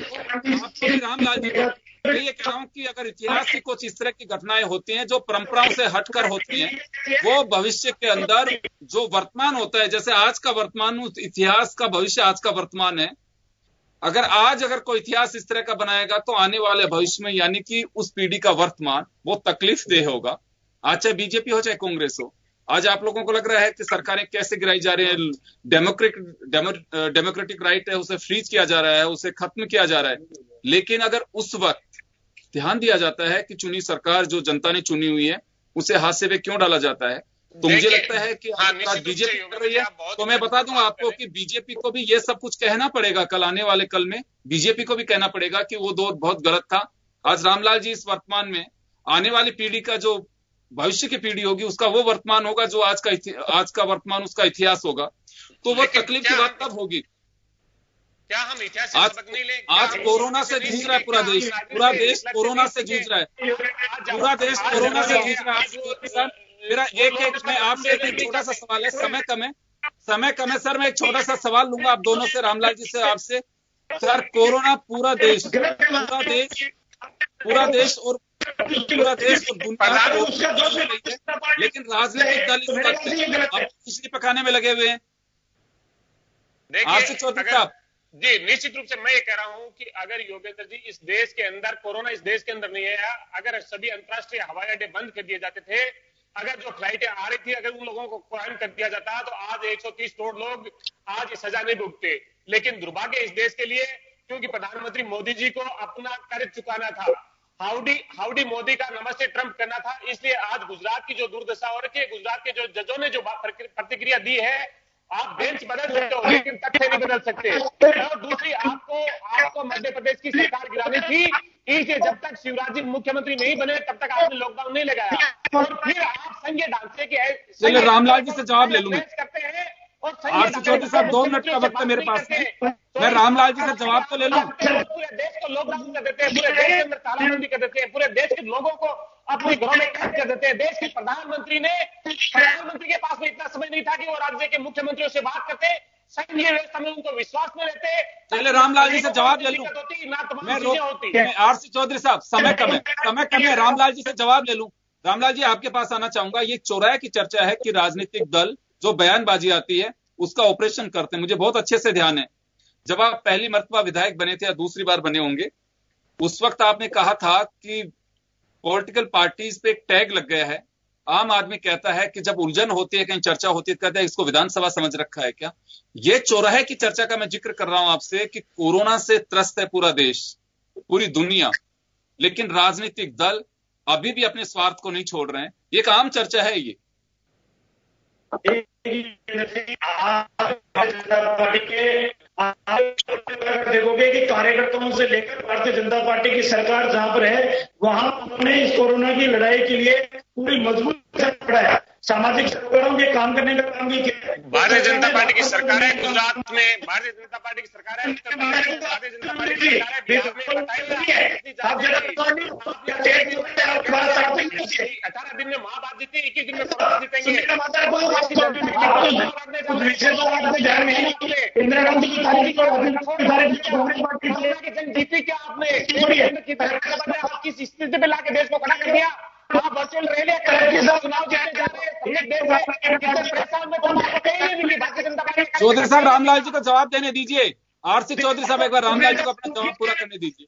भी, रामलाल जी को मैं ये कह रहा हूँ कि अगर इतिहास की कुछ इस तरह की घटनाएं होती हैं जो परंपराओं से हटकर होती हैं, वो भविष्य के अंदर जो वर्तमान होता है, जैसे आज का वर्तमान, इतिहास का भविष्य आज का वर्तमान है। अगर कोई इतिहास इस तरह का बनाएगा तो आने वाले भविष्य में, यानी कि उस पीढ़ी का वर्तमान, वो तकलीफ देह होगा। आज चाहे बीजेपी हो चाहे कांग्रेस हो, आज आप लोगों को लग रहा है कि सरकारें कैसे गिराई जा रही है, डेमोक्रेटिक राइट है उसे फ्रीज किया जा रहा है, उसे खत्म किया जा रहा है। लेकिन अगर उस वक्त ध्यान दिया जाता है कि चुनी सरकार जो जनता ने चुनी हुई है उसे हाथ पे क्यों डाला जाता है, तो मुझे लगता है कि आज बीजेपी कर रही है। तो मैं बता दूं आपको कि बीजेपी को भी ये सब कुछ कहना पड़ेगा, कल आने वाले कल में बीजेपी को भी कहना पड़ेगा कि वो दौर बहुत गलत था। आज रामलाल जी इस वर्तमान में आने वाली पीढ़ी का जो भविष्य की पीढ़ी होगी उसका वो वर्तमान होगा, जो आज का वर्तमान उसका इतिहास होगा। तो वो तकलीफ की बात तब होगी। क्या हम इतिहास से सबक नहीं लें? आज कोरोना से जूझ रहा है पूरा देश कोरोना से जूझ रहा है, पूरा देश कोरोना से जूझ रहा है। मेरा एक मैं आपसे एक छोटा सा सवाल है, समय कम है सर, मैं एक छोटा सा सवाल लूंगा आप दोनों से, रामलाल जी से, आपसे। सर, कोरोना पूरा देश और दुनिया को, लेकिन राजनीतिक दल इस वक्त अब बिजली पकाने में लगे हुए हैं। आरसी चौधरी साहब जी, निश्चित रूप से मैं ये कह रहा हूं कि अगर योगेंद्र जी, इस देश के अंदर कोरोना इस देश के अंदर नहीं है, अगर सभी अंतर्राष्ट्रीय हवाई अड्डे बंद कर दिए जाते थे, अगर जो फ्लाइटें आ रही थी अगर उन लोगों को क्वारंटाइन कर दिया जाता तो आज 130 करोड़ लोग आज ये सजा नहीं भुगतते। लेकिन दुर्भाग्य इस देश के लिए, क्योंकि प्रधानमंत्री मोदी जी को अपना कर्ज चुकाना था, हाउडी मोदी का नमस्ते ट्रंप करना था, इसलिए आज गुजरात की जो दुर्दशा हो रही है, गुजरात के जो जजों ने जो प्रतिक्रिया दी है, आप बेंच बदल सकते हो लेकिन तथ्य नहीं बदल सकते। और दूसरी, आपको मध्य प्रदेश की सरकार गिरानी थी, इसलिए जब तक शिवराज जी मुख्यमंत्री नहीं बने तब तक आपने लॉकडाउन नहीं लगाया, और फिर आप संजय ढांचे की रामलाल जी से जवाब ले लूंगा करते हैं। आरसी चौधरी साहब, 2 मिनट का वक्त है मेरे पास में, मैं रामलाल जी से जवाब तो ले लूं। पूरे देश को लॉकडाउन कर देते हैं, पूरे देश के अंदर तालाबंदी कर देते हैं, पूरे देश के लोगों को अपने घरों में कैद कर देते हैं। देश के प्रधानमंत्री के पास में इतना समय नहीं था कि वो राज्य के मुख्यमंत्रियों से बात करते, संघीय व्यवस्था में उनको विश्वास में रहते। चले रामलाल जी से जवाब ले लूं मैं आरसी चौधरी साहब, समय कम है, रामलाल जी से जवाब ले लूं। रामलाल जी, आपके पास आना चाहूंगा। ये चौराहे की चर्चा है कि राजनीतिक दल जो बयानबाजी आती है उसका ऑपरेशन करते हैं। मुझे बहुत अच्छे से ध्यान है, जब आप पहली मर्तबा विधायक बने थे या दूसरी बार बने होंगे, उस वक्त आपने कहा था कि पॉलिटिकल पार्टीज पे एक टैग लग गया है। आम आदमी कहता है कि जब उलझन होती है, कहीं चर्चा होती है, कहता है इसको विधानसभा समझ रखा है क्या। ये चौराहे की चर्चा का मैं जिक्र कर रहा हूं आपसे कि कोरोना से त्रस्त है पूरा देश, पूरी दुनिया, लेकिन राजनीतिक दल अभी भी अपने स्वार्थ को नहीं छोड़ रहे हैं। ये एक आम चर्चा है। ये देखोगे कि कार्यकर्ताओं से लेकर भारतीय जनता पार्टी की सरकार जहां पर है, वहां उन्होंने इस कोरोना की लड़ाई के लिए पूरी मजबूत बढ़ाया, सामाजिक संगठनों के काम करने का काम भी किया। भारतीय जनता पार्टी की सरकार है गुजरात में, भारतीय जनता पार्टी की सरकार है उत्तर प्रदेश में, भारतीय जनता पार्टी की सरकार है बिहार में। बताइए, 18 दिन में महाबाद जीती, 21 दिन में कांग्रेस जीतेंगे। इंदिरा गांधी की जंग जीती क्या आपने? किस स्थिति में लाके देश को खड़ा कर दिया? आप वर्चुअल रैली चुनाव जीतने जा रहे हैं। चौधरी साहब, रामलाल जी को जवाब देने दीजिए। आरसी चौधरी साहब, एक बार रामलाल जी को अपना जवाब पूरा करने दीजिए।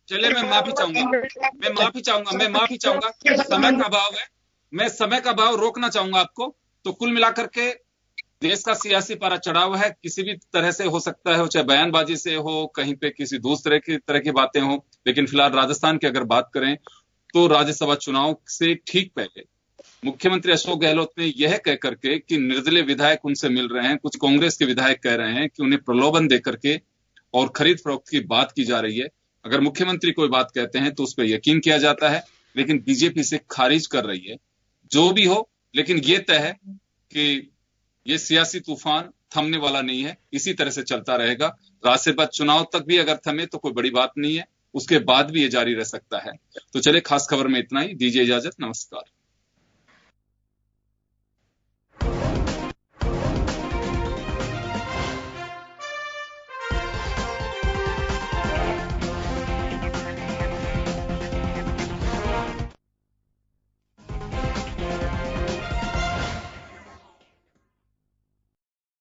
चले, मैं माफी चाहूंगा, समय का अभाव है, मैं समय का अभाव रोकना चाहूंगा आपको। तो कुल मिलाकर के देश का सियासी पारा चढ़ा हुआ है, किसी भी तरह से हो सकता है, चाहे बयानबाजी से हो, कहीं पे किसी दूसरे की तरह की बातें हो। लेकिन फिलहाल राजस्थान की अगर बात करें तो राज्यसभा चुनाव से ठीक पहले मुख्यमंत्री अशोक गहलोत ने यह कह करके कि निर्दलीय विधायक उनसे मिल रहे हैं, कुछ कांग्रेस के विधायक कह रहे हैं कि उन्हें प्रलोभन देकर के और खरीद फरोख्त की बात की जा रही है। अगर मुख्यमंत्री कोई बात कहते हैं तो उस पर यकीन किया जाता है, लेकिन बीजेपी से खारिज कर रही है। जो भी हो, लेकिन ये तय है कि ये सियासी तूफान थमने वाला नहीं है, इसी तरह से चलता रहेगा। राज्यसभा चुनाव तक भी अगर थमे तो कोई बड़ी बात नहीं है, उसके बाद भी ये जारी रह सकता है। तो चले, खास खबर में इतना ही। दीजिए इजाजत, नमस्कार।